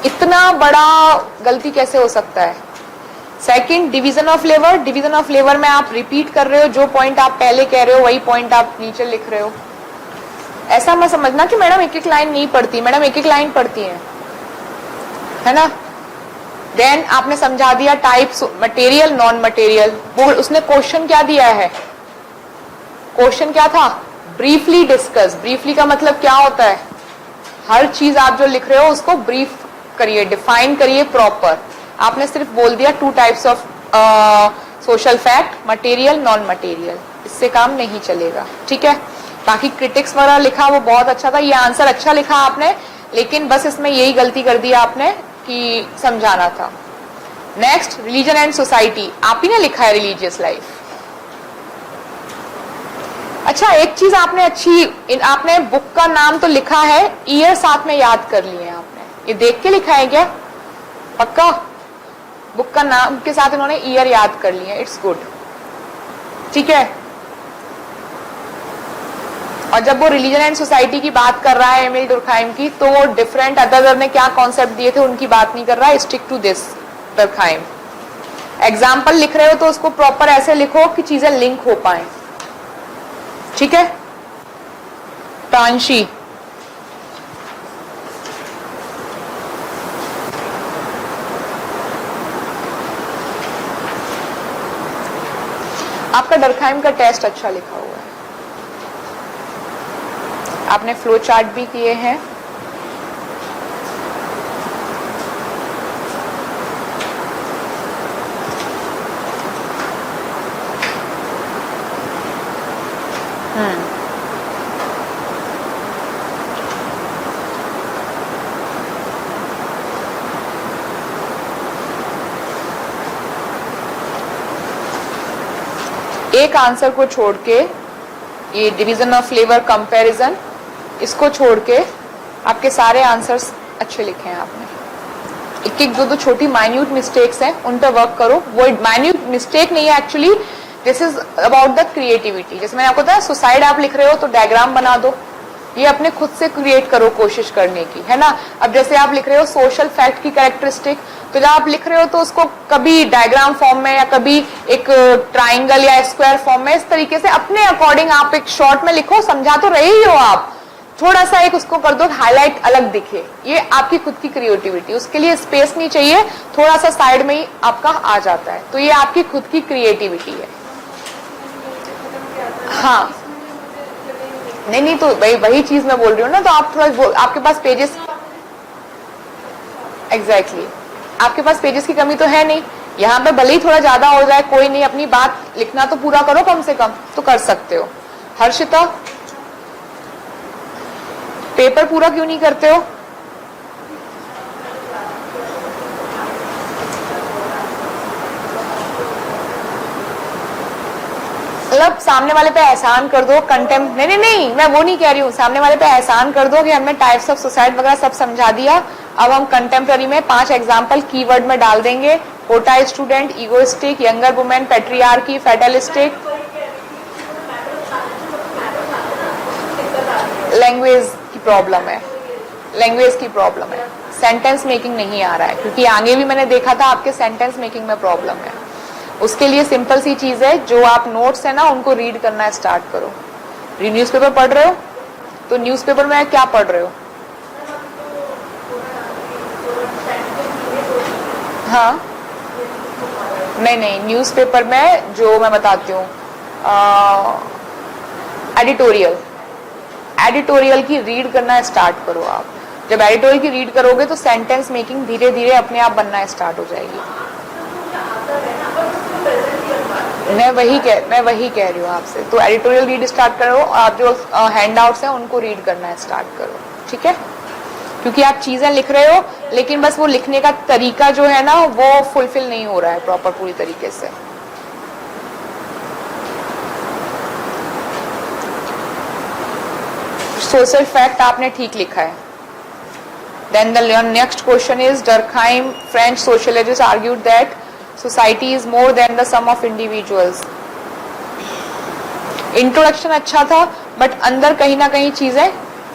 इतना बड़ा गलती कैसे हो सकता है? Second, division of labour. Division of labour में आप रिपीट कर रहे हो, जो पॉइंट आप पहले कह रहे हो वही पॉइंट आप नीचे लिख रहे हो। ऐसा मत समझना कि मैडम एक एक लाइन नहीं पढ़ती, मैडम एक एक लाइन पढ़ती है ना। देन आपने समझा दिया टाइप्स, मटेरियल, नॉन मटेरियल। वो उसने क्वेश्चन क्या दिया है? क्वेश्चन क्या था? Briefly discuss. ब्रीफली का मतलब क्या होता है? हर चीज आप जो लिख रहे हो उसको ब्रीफ करिए, डिफाइन करिए प्रॉपर। आपने सिर्फ बोल दिया 2 types of social fact, material, non material, इससे काम नहीं चलेगा। ठीक है, बाकी क्रिटिक्स वगैरह लिखा वो बहुत अच्छा था, ये आंसर अच्छा लिखा आपने, लेकिन बस इसमें यही गलती कर दी आपने कि समझाना था। नेक्स्ट, रिलीजन एंड सोसाइटी, आप ही ने लिखा है रिलीजियस लाइफ। अच्छा एक चीज आपने आपने बुक का नाम तो लिखा है, ईयर साथ में याद कर लिए हैं आपने, ये देख के लिखा है क्या? पक्का? बुक का नाम के साथ इन्होंने ईयर याद कर लिए, इट्स गुड। ठीक है, और जब वो रिलीजन एंड सोसाइटी की बात कर रहा है एमिल डुर्कहाइम की, तो वो डिफरेंट अदर ने क्या कॉन्सेप्ट दिए थे उनकी बात नहीं कर रहा है, स्टिक टू दिस डुर्कहाइम। एग्जाम्पल लिख रहे हो तो उसको प्रॉपर ऐसे लिखो कि चीजें लिंक हो पाए। ठीक है, प्रांशी, आपका डर्कहाइम का टेस्ट अच्छा लिखा हुआ है, आपने फ्लो चार्ट भी किए हैं। एक आंसर को छोड़ के, ये डिवीजन ऑफ फ्लेवर कंपैरिजन, इसको छोड़ के आपके सारे आंसर्स अच्छे लिखे हैं आपने। एक एक दो छोटी माइन्यूट मिस्टेक्स हैं, उन पर वर्क करो। वो माइन्यूट मिस्टेक नहीं है actually, this is about the creativity. जैसे मैंने आपको बताया सुसाइड आप लिख रहे हो तो डायग्राम बना दो, ये अपने खुद से क्रिएट करो कोशिश करने की, है ना। अब जैसे आप लिख रहे हो सोशल फैक्ट की कैरेक्टरिस्टिक, तो जब आप लिख रहे हो तो उसको कभी डायग्राम फॉर्म में या कभी एक ट्राइंगल या स्क्वायर फॉर्म में, इस तरीके से अपने अकॉर्डिंग आप एक शॉर्ट में लिखो। समझा तो रहे ही हो आप, थोड़ा सा एक उसको कर दो हाईलाइट अलग दिखे, ये आपकी खुद की क्रिएटिविटी। उसके लिए स्पेस नहीं चाहिए, थोड़ा सा साइड में ही आपका आ जाता है, तो ये आपकी खुद की क्रिएटिविटी है। हाँ नहीं तो वही चीज मैं बोल रही हूँ ना, तो आप थोड़ा आपके पास पेजेस, एग्जैक्टली आपके पास पेजेस की कमी तो है नहीं। यहाँ पे भले ही थोड़ा ज्यादा हो जाए कोई नहीं, अपनी बात लिखना तो पूरा करो कम से कम, तो कर सकते हो। हर्षिता पेपर पूरा क्यों नहीं करते हो? मतलब सामने वाले पे एहसान कर दो, कंटेम्प्ट नहीं मैं वो नहीं कह रही हूँ, सामने वाले पे एहसान कर दो कि हमने टाइप्स ऑफ सुसाइड वगैरह सब समझा दिया, अब हम कंटेम्प्रेरी में 5 एग्जाम्पल कीवर्ड में डाल देंगे। Kota student, egoistic, younger women, patriarchy, fatalistic. Language की प्रॉब्लम है, लैंग्वेज की प्रॉब्लम है, सेंटेंस मेकिंग नहीं आ रहा है, क्योंकि आगे भी मैंने देखा था आपके सेंटेंस मेकिंग में प्रॉब्लम है। उसके लिए सिंपल सी चीज है, जो आप नोट्स है ना उनको रीड करना स्टार्ट करो। न्यूज़पेपर पढ़ रहे हो तो न्यूज़पेपर में क्या पढ़ रहे हो? हाँ नहीं न्यूज़पेपर में जो मैं बताती हूँ एडिटोरियल की रीड करना स्टार्ट करो आप। जब एडिटोरियल की रीड करोगे तो सेंटेंस मेकिंग धीरे धीरे अपने आप बनना स्टार्ट हो जाएगी। मैं वही कह रही हूँ आपसे, तो एडिटोरियल रीड स्टार्ट करो, आप जो हैंडआउट्स हैं उनको रीड करना स्टार्ट करो, ठीक है। क्योंकि आप चीजें लिख रहे हो लेकिन बस वो लिखने का तरीका जो है ना वो फुलफिल नहीं हो रहा है प्रॉपर पूरी तरीके से। सोशल फैक्ट आपने ठीक लिखा है। Then the next question is Durkheim, French sociologist, argued that society is more than the sum of individuals. Introduction अच्छा था बट अंदर कहीं ना कहीं चीजें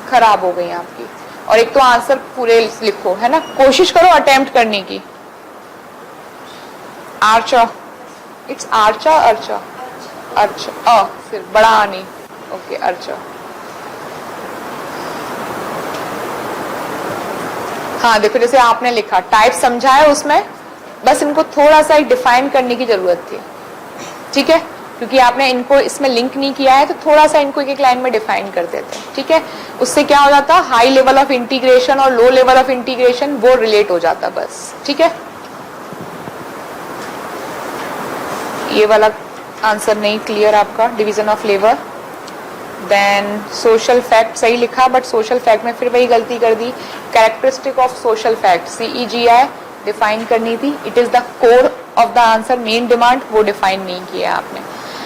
खराब हो गई आपकी। और एक तो आंसर पूरे लिखो, है ना, कोशिश करो अटेम्प्ट करने की। आर्चा, इट्स आर्चा अर्चा अर्चा फिर बड़ा आनी, ओके अर्चा। हाँ देखो जैसे आपने लिखा टाइप समझा है उसमें, बस इनको थोड़ा सा डिफाइन करने की जरूरत थी, ठीक है, क्योंकि आपने इनको इसमें लिंक नहीं किया है तो थोड़ा सा इनको एक एक लाइन में डिफाइन कर देते हैं, ठीक है। उससे क्या हो जाता, हाई लेवल ऑफ इंटीग्रेशन और लो लेवल ऑफ इंटीग्रेशन वो रिलेट हो जाता बस, ठीक है। ये वाला आंसर नहीं क्लियर आपका, division of labour. Then social fact सही लिखा बट सोशल फैक्ट में फिर वही गलती कर दी। Characteristic of social fact CEGI define करनी थी, it is the core of the answer, main demand, वो डिफाइन नहीं किया आपने।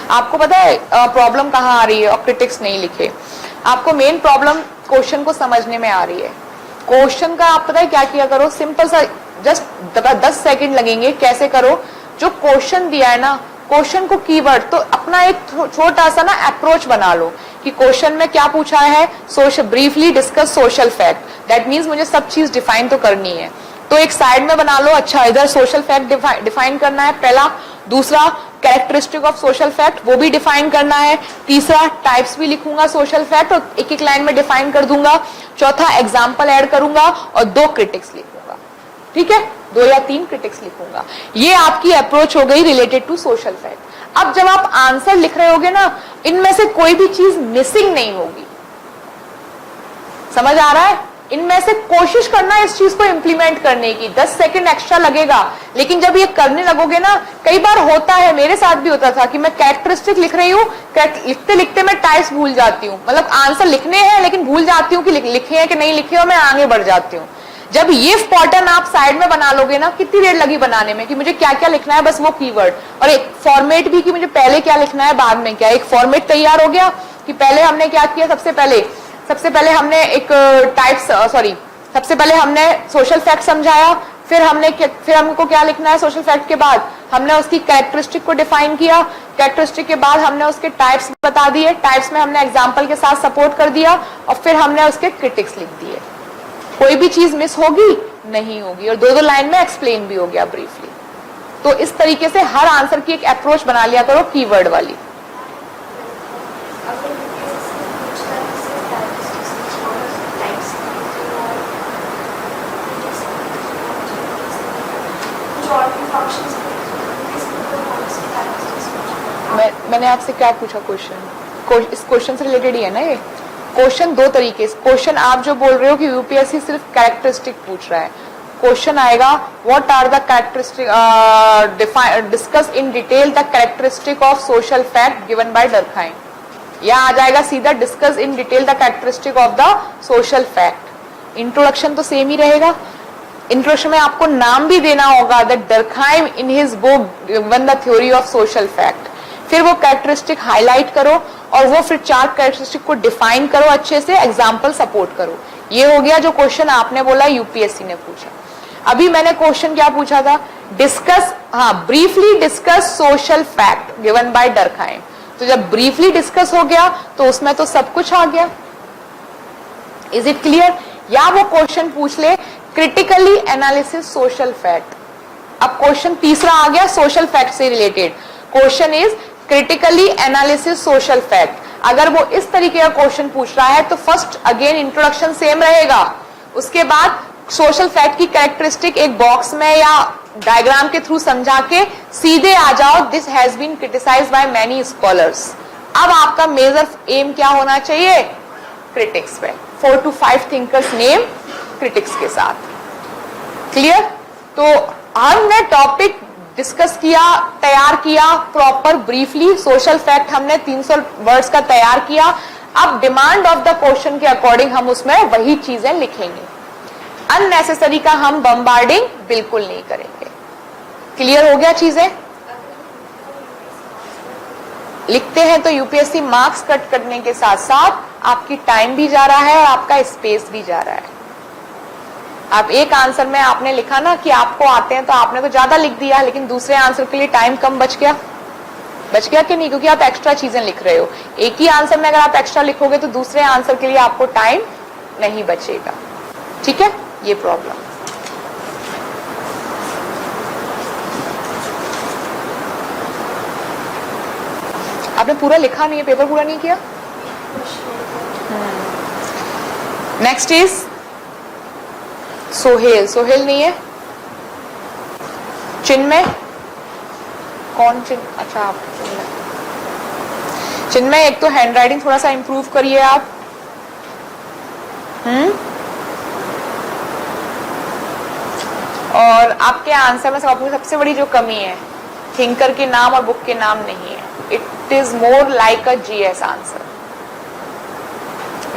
आपको पता है प्रॉब्लम कहाँ आ रही है, और क्रिटिक्स नहीं लिखे। आपको मेन प्रॉब्लम क्वेश्चन को समझने में आ रही है। क्वेश्चन का आप पता है क्या किया करो, सिंपल सा जस्ट 10 सेकंड लगेंगे, कैसे करो, जो क्वेश्चन दिया है ना, क्वेश्चन को कीवर्ड तो अपना एक छोटा सा ना अप्रोच बना लो कि क्वेश्चन में क्या पूछा है, social briefly discuss social fact, that means मुझे सब चीज डिफाइन तो करनी है, तो एक साइड में बना लो। अच्छा इधर सोशल फैक्ट डिफाइन करना है पहला, दूसरा कैरेक्टरिस्टिक ऑफ सोशल फैक्ट वो भी डिफाइन करना है, तीसरा टाइप्स भी लिखूंगा सोशल फैक्ट और एक एक लाइन में डिफाइन कर दूंगा, चौथा एग्जाम्पल ऐड करूंगा और 2 क्रिटिक्स लिखूंगा, ठीक है, 2 या 3 क्रिटिक्स लिखूंगा। ये आपकी अप्रोच हो गई रिलेटेड टू सोशल फैक्ट। अब जब आप आंसर लिख रहे होगे ना, इनमें से कोई भी चीज मिसिंग नहीं होगी। समझ आ रहा है? इनमें से कोशिश करना इस चीज को इंप्लीमेंट करने की। 10 सेकंड एक्स्ट्रा लगेगा, लेकिन जब ये करने लगोगे ना, कई बार होता है, मेरे साथ भी होता था कि मैं कैरेक्टरिस्टिक लिख रही हूँ, लिखते लिखते मैं टाइप्स भूल जाती हूँ, मतलब आंसर लिखने हैं लेकिन भूल जाती हूँ कि लिखे हैं कि नहीं लिखे, और मैं आगे बढ़ जाती हूँ। जब ये पैटर्न आप साइड में बना लोगे ना, कितनी देर लगी बनाने में कि मुझे क्या क्या लिखना है, बस वो कीवर्ड, और एक फॉर्मेट भी कि मुझे पहले क्या लिखना है बाद में क्या। एक फॉर्मेट तैयार हो गया कि पहले हमने क्या किया, सबसे पहले हमने एक सबसे पहले हमने सोशल फैक्ट समझाया, फिर हमको क्या लिखना है सोशल फैक्ट के बाद, हमने उसकी कैरेक्टरिस्टिक को डिफाइन किया, कैरेक्टरिस्टिक के बाद हमने उसके टाइप्स बता दिए, टाइप्स में हमने एग्जाम्पल के साथ सपोर्ट कर दिया, और फिर हमने उसके क्रिटिक्स लिख दिए। कोई भी चीज मिस होगी नहीं होगी, और दो लाइन में एक्सप्लेन भी हो गया ब्रीफली। तो इस तरीके से हर आंसर की एक अप्रोच बना लिया करो कीवर्ड वाली। मैंने आपसे क्या पूछा क्वेश्चन? इस क्वेश्चन से रिलेटेड ही है ना ये क्वेश्चन। दो तरीके से क्वेश्चन आप जो बोल रहे हो कि यूपीएससी सिर्फ कैरेक्टरिस्टिक पूछ रहा है, क्वेश्चन आएगा what are the characteristic, discuss in detail the characteristic of social fact given by Durkheim, या आ जाएगा सीधा discuss in detail the characteristic of the social fact. Introduction तो सेम ही रहेगा। इंट्रोडक्शन में आपको नाम भी देना होगा, that Durkheim in his book given the theory of social fact. फिर वो कैरेक्टरिस्टिक हाईलाइट करो, और वो फिर 4 कैरेक्टरिस्टिक को डिफाइन करो अच्छे से, एग्जाम्पल सपोर्ट करो। ये हो गया जो क्वेश्चन आपने बोला यूपीएससी ने पूछा। अभी मैंने क्वेश्चन क्या पूछा था, discuss, briefly discuss social fact given by Durkheim. तो जब ब्रीफली डिस्कस हो गया तो उसमें तो सब कुछ आ गया। Is it clear? या वो क्वेश्चन पूछ ले क्रिटिकली एनालिसिस सोशल फैक्ट। अब क्वेश्चन तीसरा आ गया सोशल फैक्ट से related. Question is critically analysis social fact. अगर वो इस तरीके का क्वेश्चन पूछ रहा है तो फर्स्ट अगेन इंट्रोडक्शन सेम रहेगा, उसके बाद सोशल फैक्ट की कैरेक्टरिस्टिक एक बॉक्स में या डायग्राम के थ्रू समझा के सीधे आ जाओ, this has been criticised by many scholars. अब आपका मेजर एम क्या होना चाहिए? क्रिटिक्स पे 4 to 5 थिंकर्स नेम क्रिटिक्स के साथ। क्लियर? तो हमने टॉपिक डिस्कस किया, तैयार किया प्रॉपर ब्रीफली। सोशल फैक्ट हमने 300 वर्ड्स का तैयार किया। अब डिमांड ऑफ द क्वेश्चन के अकॉर्डिंग हम उसमें वही चीजें लिखेंगे। अननेसेसरी का हम बम्बार्डिंग बिल्कुल नहीं करेंगे। क्लियर हो गया चीजें? लिखते हैं तो यूपीएससी मार्क्स कट करने के साथ साथ आपकी टाइम भी जा रहा है और आपका स्पेस भी जा रहा है। आप एक आंसर में आपने लिखा ना कि आपको आते हैं तो आपने तो ज्यादा लिख दिया, लेकिन दूसरे आंसर के लिए टाइम कम बच गया कि नहीं? क्योंकि आप एक्स्ट्रा चीजें लिख रहे हो। एक ही आंसर में अगर आप एक्स्ट्रा लिखोगे तो दूसरे आंसर के लिए आपको टाइम नहीं बचेगा। ठीक है, ये प्रॉब्लम। आपने पूरा लिखा नहीं है, पेपर पूरा नहीं किया। Next is Sohail. सोहेल नहीं है। चिन्मय, कौन चिन्मय? अच्छा आप चिन्मय। एक तो हैंड राइटिंग थोड़ा सा इंप्रूव करिए आप। और आपके आंसर में सबसे बड़ी जो कमी है, थिंकर के नाम और बुक के नाम नहीं है। It is more like a GS answer.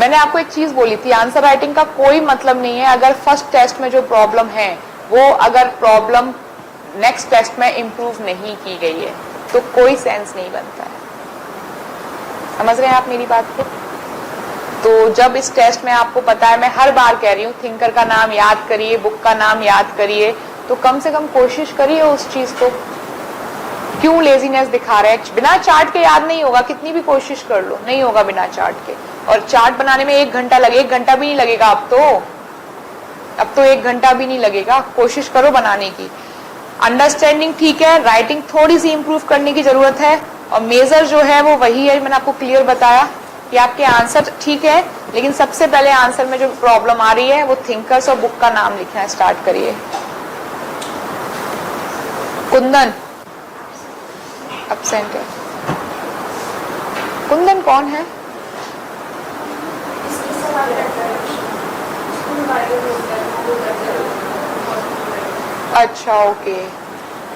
मैंने आपको एक चीज बोली थी, आंसर राइटिंग का कोई मतलब नहीं है अगर फर्स्ट टेस्ट में जो प्रॉब्लम है वो अगर प्रॉब्लम नेक्स्ट टेस्ट में इंप्रूव नहीं की गई है तो कोई सेंस नहीं बनता है। समझ रहे हैं आप मेरी बात को? तो जब इस टेस्ट में आपको पता है, मैं हर बार कह रही हूँ, थिंकर का नाम याद करिए, बुक का नाम याद करिए, तो कम से कम कोशिश करिए उस चीज को। क्यों लेजीनेस दिखा रहे हैं? बिना चार्ट के याद नहीं होगा, कितनी भी कोशिश कर लो नहीं होगा बिना चार्ट के। और चार्ट बनाने में 1 घंटा लगे, 1 घंटा भी नहीं लगेगा अब तो 1 घंटा भी नहीं लगेगा। कोशिश करो बनाने की। अंडरस्टैंडिंग ठीक है, राइटिंग थोड़ी सी इंप्रूव करने की जरूरत है, और मेजर जो है वो वही है। मैंने आपको क्लियर बताया कि आपके आंसर ठीक है, लेकिन सबसे पहले आंसर में जो प्रॉब्लम आ रही है वो थिंकर्स और बुक का नाम लिखना स्टार्ट करिए। कुंदन, एब्सेंट है। कुंदन कौन है? अच्छा ओके,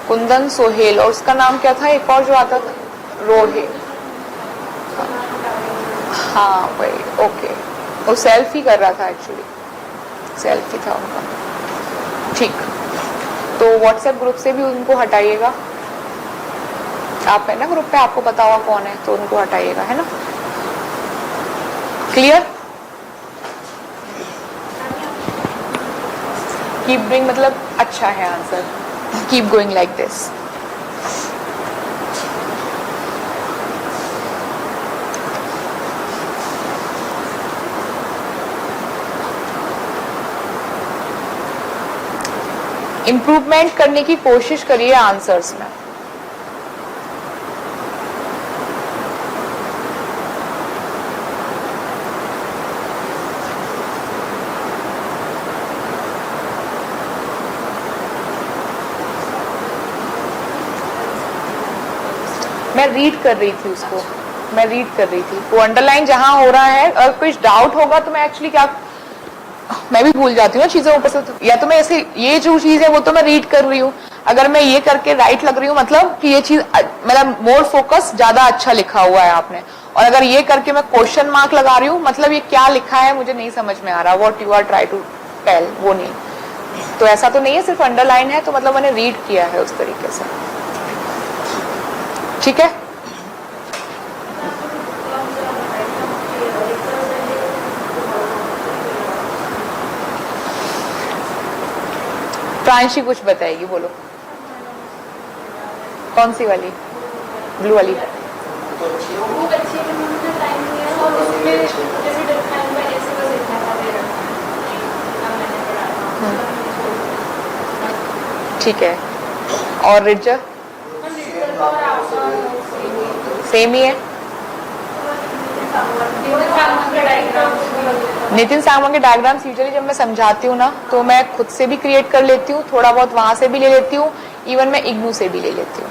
कुंदन सोहेल, और उसका नाम क्या था एक और जो आता था? रोहित। हाँ वही, ओके। वो सेल्फ ही कर रहा था, एक्चुअली सेल्फ ही था उनका। ठीक, तो व्हाट्सएप ग्रुप से भी उनको हटाइएगा। आप है ना ग्रुप पे, आपको पता होगा कौन है, तो उनको हटाइएगा, है ना? क्लियर? कीप डूइंग मतलब अच्छा है answer, keep going like this. Improvement करने की कोशिश करिए आंसर्स में। मैं रीड कर रही थी उसको, मैं रीड कर रही थी, वो अंडरलाइन जहां हो रहा है, अगर कुछ डाउट होगा तो मैं एक्चुअली क्या, मैं भी भूल जाती हूँ ना चीजें ऊपर से, या तो मैं ऐसे, ये जो चीज है वो तो मैं रीड कर रही हूँ, अगर मैं ये करके राइट लग रही हूँ मतलब कि ये चीज मेरा मोर फोकस ज्यादा अच्छा लिखा हुआ है आपने, और अगर ये करके मैं क्वेश्चन मार्क लगा रही हूँ मतलब ये क्या लिखा है मुझे नहीं समझ में आ रहा, what you are try to tell, वो नहीं। तो ऐसा तो नहीं है सिर्फ अंडरलाइन है, तो मतलब मैंने रीड किया है उस तरीके से। ठीक है, प्रांशी कुछ बताएगी, बोलो कौन सी वाली? ब्लू वाली। ठीक है, और रिजर सेम ही है। नितिन सांगवान के डायग्राम्स यूजुअली जब मैं समझाती हूँ ना तो मैं खुद से भी क्रिएट कर लेती हूँ, थोड़ा बहुत वहां से भी ले लेती हूँ, इवन मैं इग्नू से भी ले लेती हूँ।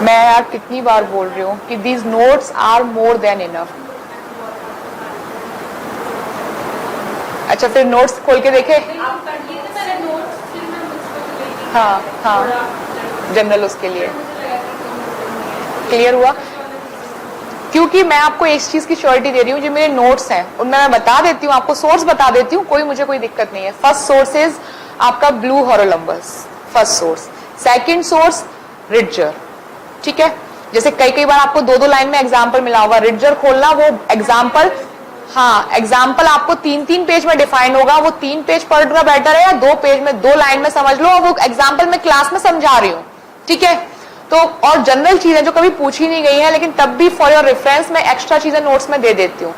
मैं यार कितनी बार बोल रही हूँ कि these notes are more than enough. अच्छा फिर नोट्स खोल के देखे? हाँ हाँ, जनरल उसके लिए क्लियर हुआ, क्योंकि मैं आपको एक चीज की श्योरिटी दे रही हूँ, जो मेरे नोट्स हैं उनमें मैं बता देती हूँ आपको, सोर्स बता देती हूँ, मुझे कोई दिक्कत नहीं है। फर्स्ट सोर्स इज आपका blue Haralambos, first source. Second source Ritzer, ठीक है। जैसे कई बार आपको दो लाइन में एग्जाम्पल मिला होगा, रिडजर खोलना, वो एग्जाम्पल, हाँ एग्जाम्पल आपको 3 पेज में डिफाइन होगा, वो 3 पेज पढ़ना बेटर है या 2 पेज में 2 लाइन में समझ लो, वो एग्जाम्पल मैं क्लास में समझा रही हूँ, ठीक है। तो और जनरल चीजें जो कभी पूछी नहीं गई है, लेकिन तब भी फॉर योर रेफरेंस में एक्स्ट्रा चीजें नोट्स में दे देती हूँ।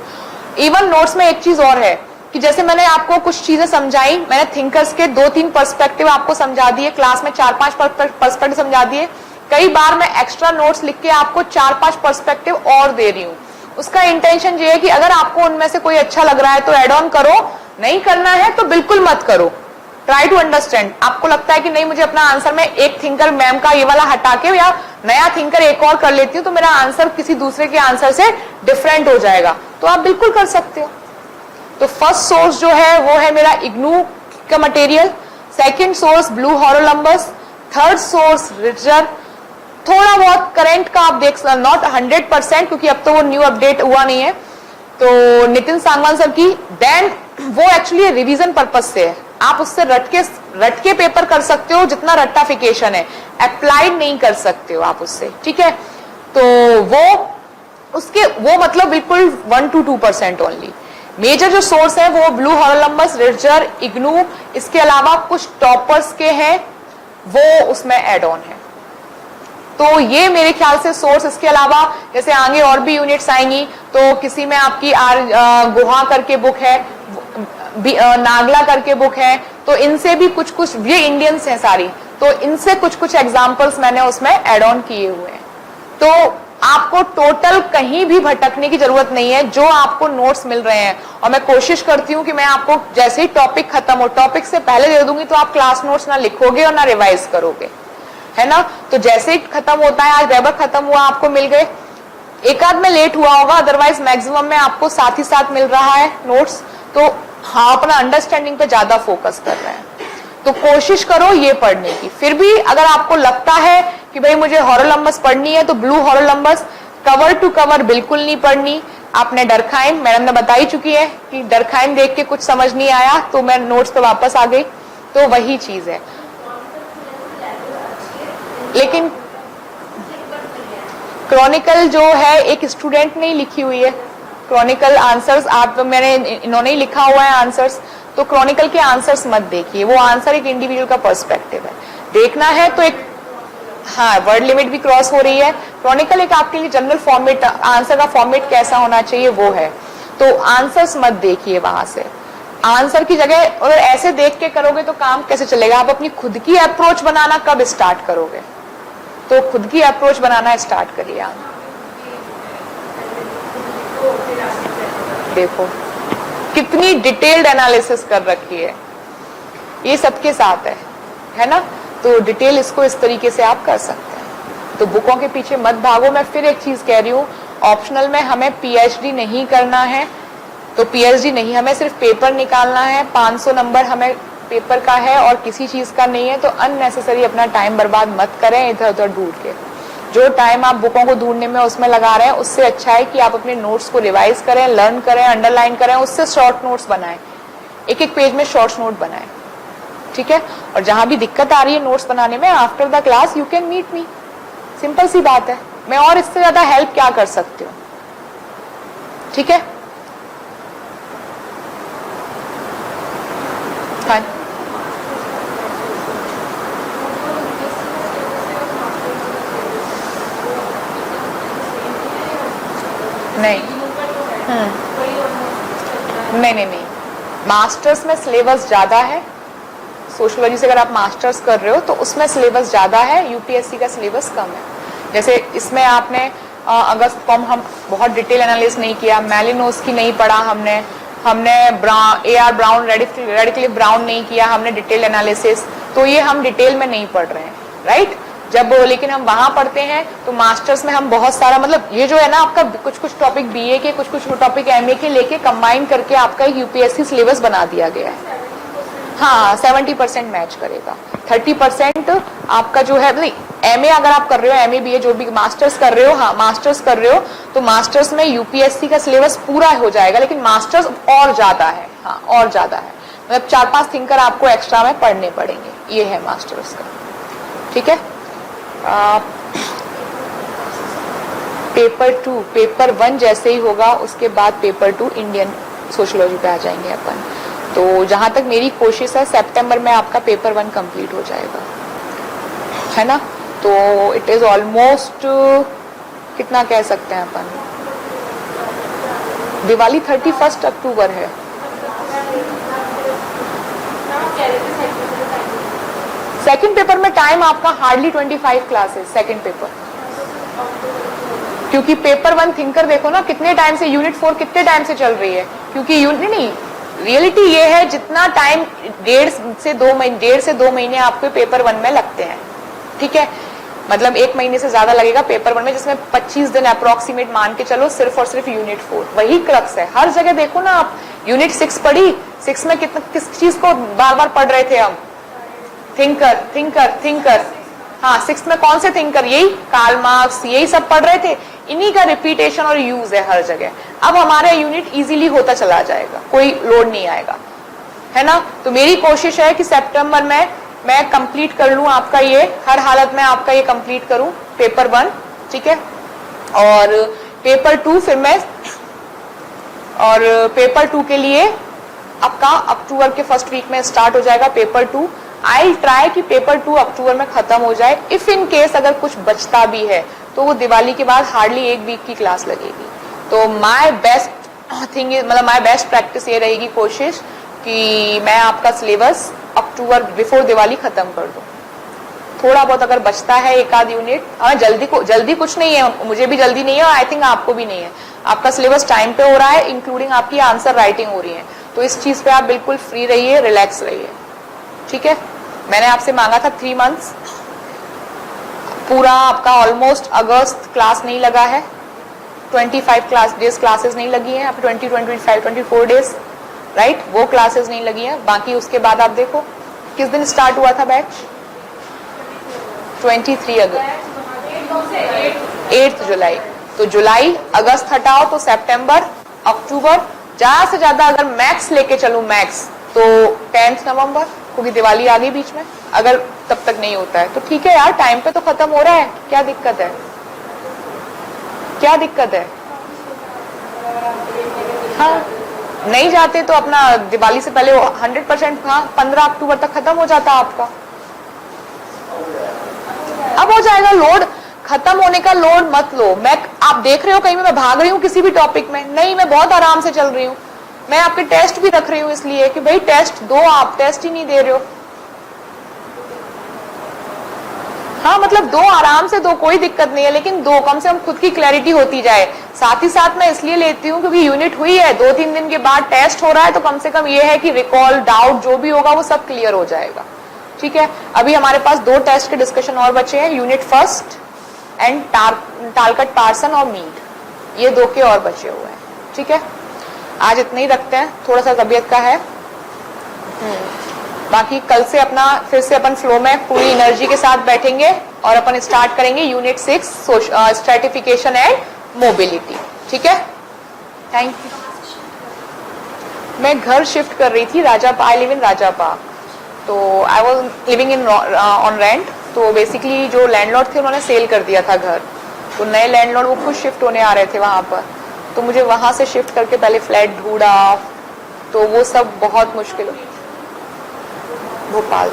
इवन नोट्स में एक चीज और है कि जैसे मैंने आपको कुछ चीजें समझाई, मैंने थिंकर्स के 2-3 पर्सपेक्टिव आपको समझा दिए, क्लास में 4-5 पर्सपेक्टिव समझा दिए। कई बार मैं एक्स्ट्रा नोट्स लिख के आपको 4-5 पर्सपेक्टिव और दे रही हूँ। उसका इंटेंशन ये है कि अगर आपको उनमें से कोई अच्छा लग रहा है तो एड ऑन करो, नहीं करना है तो बिल्कुल मत करो। Try to understand. आपको लगता है कि नहीं मुझे अपना आंसर में एक थिंकर मैम का ये वाला हटा के या नया थिंकर एक और कर लेती हूँ तो मेरा आंसर किसी दूसरे के आंसर से डिफरेंट हो जाएगा, तो आप बिल्कुल कर सकते हो। तो फर्स्ट सोर्स जो है वो है मेरा इग्नू का material, second source blue Haralambos, third source Ritzer, थोड़ा बहुत करंट का आप देख, नॉट 100% क्योंकि अब तो वो न्यू अपडेट हुआ नहीं है, तो नितिन सांगवान सर की। देन वो एक्चुअली रिवीजन पर्पज से है, आप उससे रट के पेपर कर सकते हो, जितना रट्टाफिकेशन है अप्लाइड नहीं कर सकते हो आप उससे, ठीक है। तो वो मतलब बिल्कुल 1-2% ओनली। मेजर जो सोर्स है वो ब्लू हॉरोलम्बस, रिडजर, इग्नू, इसके अलावा कुछ टॉपर्स के हैं वो उसमें एड ऑन है। तो ये मेरे ख्याल से सोर्स, इसके अलावा जैसे आगे और भी यूनिट्स आएंगी, तो किसी में आपकी गुहा करके बुक है, नागला करके बुक है, तो इनसे भी कुछ ये इंडियंस हैं सारी, तो इनसे कुछ एग्जांपल्स मैंने उसमें ऐड ऑन किए हुए हैं। तो आपको टोटल कहीं भी भटकने की जरूरत नहीं है, जो आपको नोट्स मिल रहे हैं। और मैं कोशिश करती हूँ कि मैं आपको जैसे ही टॉपिक खत्म हो, टॉपिक से पहले दे दूंगी, तो आप क्लास नोट्स ना लिखोगे और ना रिवाइज करोगे, है ना। तो जैसे ही खत्म होता है, आज वेबर खत्म हुआ, आपको मिल गए, एक आध में लेट हुआ होगा, अदरवाइज मैक्सिमम में आपको साथ ही साथ मिल रहा है नोट्स। तो हाँ, अपना अंडरस्टैंडिंग पे ज्यादा फोकस कर रहे हैं, तो कोशिश करो ये पढ़ने की। फिर भी अगर आपको लगता है कि भाई मुझे हॉरोलम्बस पढ़नी है, तो ब्लू हॉरोलम्बस कवर टू कवर बिल्कुल नहीं पढ़नी। आपने डरखाइम, मैडम ने बता ही चुकी है कि डरखाइम देख के कुछ समझ नहीं आया तो मैं नोट्स पे वापस आ गई, तो वही चीज है। लेकिन क्रॉनिकल जो है एक स्टूडेंट ने लिखी हुई है, क्रॉनिकल आंसर्स आप मैंने इन्होंने ही लिखा हुआ है आंसर्स, तो क्रॉनिकल के आंसर्स मत देखिए, वो आंसर एक इंडिविजुअल का पर्सपेक्टिव है। देखना है तो एक, हाँ, वर्ड लिमिट भी क्रॉस हो रही है। क्रॉनिकल एक आपके लिए जनरल फॉर्मेट, आंसर का फॉर्मेट कैसा होना चाहिए वो है, तो आंसर्स मत देखिए वहां से। आंसर की जगह अगर ऐसे देख के करोगे तो काम कैसे चलेगा। आप अपनी खुद की अप्रोच बनाना कब स्टार्ट करोगे, तो खुद की अप्रोच बनाना स्टार्ट करिए आप। देखो कितनी डिटेल्ड एनालिसिस कर रखी है, ये सबके साथ है ना। तो डिटेल इसको इस तरीके से आप कर सकते हैं। तो बुकों के पीछे मत भागो। मैं फिर एक चीज कह रही हूँ, ऑप्शनल में हमें पीएचडी नहीं करना है, तो पीएचडी नहीं, हमें सिर्फ पेपर निकालना है। 500 नंबर हमें पेपर का है और किसी चीज का नहीं है, तो अननेसेसरी अपना टाइम बर्बाद मत करें इधर उधर ढूंढ के। जो टाइम आप बुकों को ढूंढने में उसमें लगा रहे हैं, उससे अच्छा है कि आप अपने नोट्स को रिवाइज करें, लर्न करें, अंडरलाइन करें, उससे शॉर्ट नोट्स बनाएं, एक एक पेज में शॉर्ट नोट बनाएं, ठीक है। और जहां भी दिक्कत आ रही है नोट्स बनाने में, after the class you can meet me, simple सी बात है। मैं और इससे ज्यादा हेल्प क्या कर सकती हूँ, ठीक है। हाँ, नहीं, नहीं, मास्टर्स में सिलेबस ज्यादा है। सोशियोलॉजी से अगर आप मास्टर्स कर रहे हो तो उसमें सिलेबस ज्यादा है, यूपीएससी का सिलेबस कम है। जैसे इसमें आपने अगस्त फॉर्म हम बहुत डिटेल एनालिसिस नहीं किया, मैलिनोस की नहीं पढ़ा हमने AR ब्राउन, रेडिक्लिफ ब्राउन नहीं किया हमने डिटेल एनालिसिस, तो ये हम डिटेल में नहीं पढ़ रहे हैं, राइट। जब लेकिन हम वहां पढ़ते हैं तो मास्टर्स में हम बहुत सारा, मतलब ये जो है ना आपका कुछ कुछ टॉपिक बीए के, कुछ कुछ टॉपिक एमए के लेके कंबाइन करके आपका यूपीएससी सिलेबस बना दिया गया है। हाँ, 70% मैच करेगा, 30% आपका जो है, एमए अगर आप कर रहे हो, एमए बीए जो भी मास्टर्स कर रहे हो, हाँ मास्टर्स कर रहे हो, तो मास्टर्स में यूपीएससी का सिलेबस पूरा हो जाएगा, लेकिन मास्टर्स और ज्यादा है, हाँ और ज्यादा है, मतलब 4-5 थिंकर आपको एक्स्ट्रा में पढ़ने पड़ेंगे, ये है मास्टर्स का, ठीक है। पेपर 2, पेपर 1 जैसे ही होगा उसके बाद पेपर 2 इंडियन सोशियोलॉजी पे आ जाएंगे अपन। तो जहां तक मेरी कोशिश है, सितंबर में आपका पेपर 1 कंप्लीट हो जाएगा, है ना। तो इट इज ऑलमोस्ट, कितना कह सकते हैं अपन, दिवाली 31 अक्टूबर है। सेकंड पेपर में टाइम आपका हार्डली 25 क्लासेस, सेकंड पेपर, क्योंकि पेपर 1 थिंकर देखो ना कितने टाइम से, यूनिट 4 कितने टाइम से चल रही है, क्योंकि यूनिट नहीं, रियलिटी ये है जितना टाइम 1.5 से 2 महीने आपको पेपर 1 में लगते हैं, ठीक है। मतलब 1 महीने से ज्यादा लगेगा पेपर 1 में, जिसमें 25 दिन अप्रोक्सीमेट मान के चलो सिर्फ और सिर्फ यूनिट 4, वही क्रक्स है। हर जगह देखो ना आप, यूनिट 6 पढ़ी, 6 में किस चीज को बार बार पढ़ रहे थे हम, थिंकर, हाँ 6 में कौन से थिंकर, यही कार्ल मार्क्स, यही सब पढ़ रहे थे, इन्हीं का रिपीटेशन और यूज है हर जगह। अब हमारा यूनिट इजीली होता चला जाएगा, कोई लोड नहीं आएगा, है ना। तो मेरी कोशिश है कि सितंबर में मैं कंप्लीट कर लूं आपका ये, हर हालत में आपका ये कंप्लीट करूं पेपर 1, ठीक है। और पेपर 2 फिर मैं, और पेपर 2 के लिए आपका अक्टूबर के फर्स्ट वीक में स्टार्ट हो जाएगा पेपर 2। आई ट्राई कि पेपर 2 अक्टूबर में खत्म हो जाए। इफ इन केस अगर कुछ बचता भी है तो वो दिवाली के बाद हार्डली 1 वीक की क्लास लगेगी। तो माय बेस्ट थिंग, मतलब माय बेस्ट प्रैक्टिस ये रहेगी, कोशिश कि मैं आपका सिलेबस अक्टूबर बिफोर दिवाली खत्म कर दूं। थोड़ा बहुत अगर बचता है 1 आध यूनिट, हाँ जल्दी कुछ नहीं है, मुझे भी जल्दी नहीं है और आई थिंक आपको भी नहीं है। आपका सिलेबस टाइम पे हो रहा है, इंक्लूडिंग आपकी आंसर राइटिंग हो रही है, तो इस चीज पे आप बिल्कुल फ्री रहिए, रिलैक्स रहिए, ठीक है। मैंने आपसे मांगा था 3 मंथ्स, पूरा आपका ऑलमोस्ट अगस्त क्लास नहीं लगा है, 25 डेज क्लासेस नहीं लगी हैं, आप 24 डेज, राइट, वो क्लासेस नहीं लगी हैं। बाकी उसके बाद आप देखो किस दिन स्टार्ट हुआ था बैच, 23 अगस्त, 8 जुलाई। तो जुलाई अगस्त हटाओ तो सितंबर अक्टूबर, ज्यादा से ज्यादा अगर मैक्स लेके चलूं मैक्स तो 10 नवंबर, क्योंकि दिवाली आ गई बीच में, अगर तब तक नहीं होता है तो ठीक है यार, टाइम पे तो खत्म हो रहा है, क्या दिक्कत है, क्या दिक्कत है। हाँ, नहीं जाते तो अपना दिवाली से पहले 100%, हाँ 15 अक्टूबर तक खत्म हो जाता आपका। अब हो जाएगा लोड, खत्म होने का लोड मत लो। आप देख रहे हो कहीं मैं भाग रही हूँ किसी भी टॉपिक में, नहीं, मैं बहुत आराम से चल रही हूँ। मैं आपके टेस्ट भी रख रही हूँ इसलिए कि भाई टेस्ट दो, आप टेस्ट ही नहीं दे रहे हो। हाँ मतलब दो, आराम से दो, कोई दिक्कत नहीं है, लेकिन दो कम से कम खुद की क्लैरिटी होती जाए। साथ ही साथ मैं इसलिए लेती हूँ क्योंकि यूनिट हुई है, 2-3 दिन के बाद टेस्ट हो रहा है, तो कम से कम ये है कि रिकॉल, डाउट जो भी होगा वो सब क्लियर हो जाएगा। ठीक है, अभी हमारे पास 2 टेस्ट के डिस्कशन और बचे हैं, unit first and Talcott Parson और मीड, ये 2 के और बचे हुए हैं। ठीक है, आज इतना ही रखते हैं, थोड़ा सा तबीयत का है। बाकी कल से अपना फिर से अपन फ्लो में पूरी एनर्जी के साथ बैठेंगे और अपन स्टार्ट करेंगे यूनिट 6 स्ट्रेटिफिकेशन एंड मोबिलिटी। ठीक है, थैंक यू। मैं घर शिफ्ट कर रही थी, राजापाक, आई लिव इन राजापाक, तो I was living in on rent. तो बेसिकली जो लैंडलॉर्ड थे उन्होंने सेल कर दिया था घर, तो नए लैंडलॉर्ड वो खुद शिफ्ट होने आ रहे थे वहां पर, तो मुझे वहां से शिफ्ट करके पहले फ्लैट ढूंढा, तो वो सब बहुत मुश्किल हो। भोपाल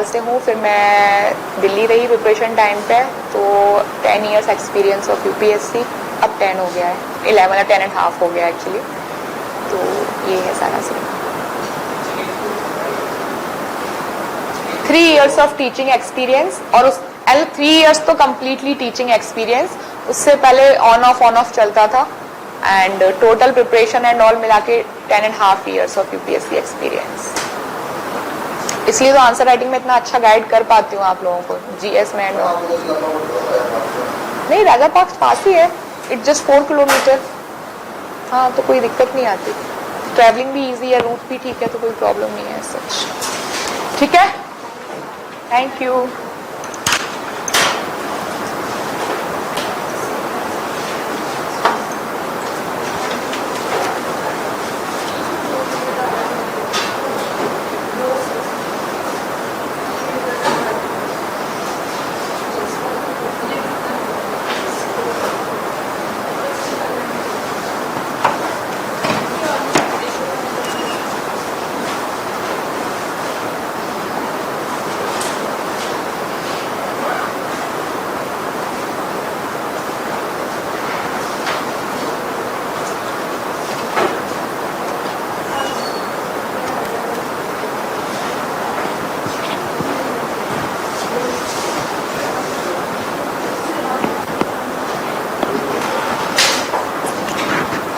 से हूँ, फिर मैं दिल्ली रही प्रिपरेशन टाइम पे, तो 10 इयर्स एक्सपीरियंस ऑफ यूपीएससी, अब 10 हो गया है, 11 10 एंड हाफ हो गया एक्चुअली। तो ये है सारा scene. 3 years of teaching experience, और उस 3 इयर्स तो कम्प्लीटली टीचिंग एक्सपीरियंस, उससे पहले ऑन ऑफ चलता था, and total preparation and all मिला के 10 and half years of UPSC experience. इसलिए तो आंसर राइटिंग में इतना अच्छा गाइड कर पाती हूँ आप लोगों को, जीएस में एंड नहीं, राजापाक पास ही है, इट्स जस्ट 4 किलोमीटर। हाँ, तो कोई दिक्कत नहीं आती, ट्रैवलिंग भी इजी है, रूट भी ठीक है, तो कोई प्रॉब्लम नहीं है सच। ठीक है, थैंक यू।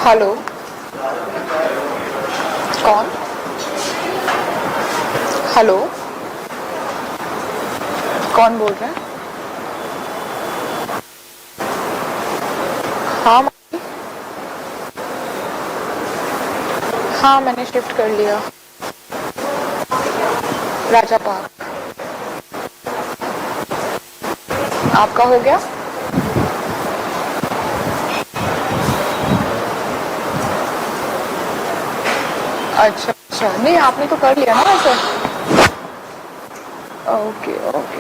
हेलो, कौन? हेलो, कौन बोल रहे हैं? हाँ हाँ, मैंने शिफ्ट कर लिया राजापाक। आपका हो गया? अच्छा, नहीं आपने तो कर लिया ना वैसे। Okay okay.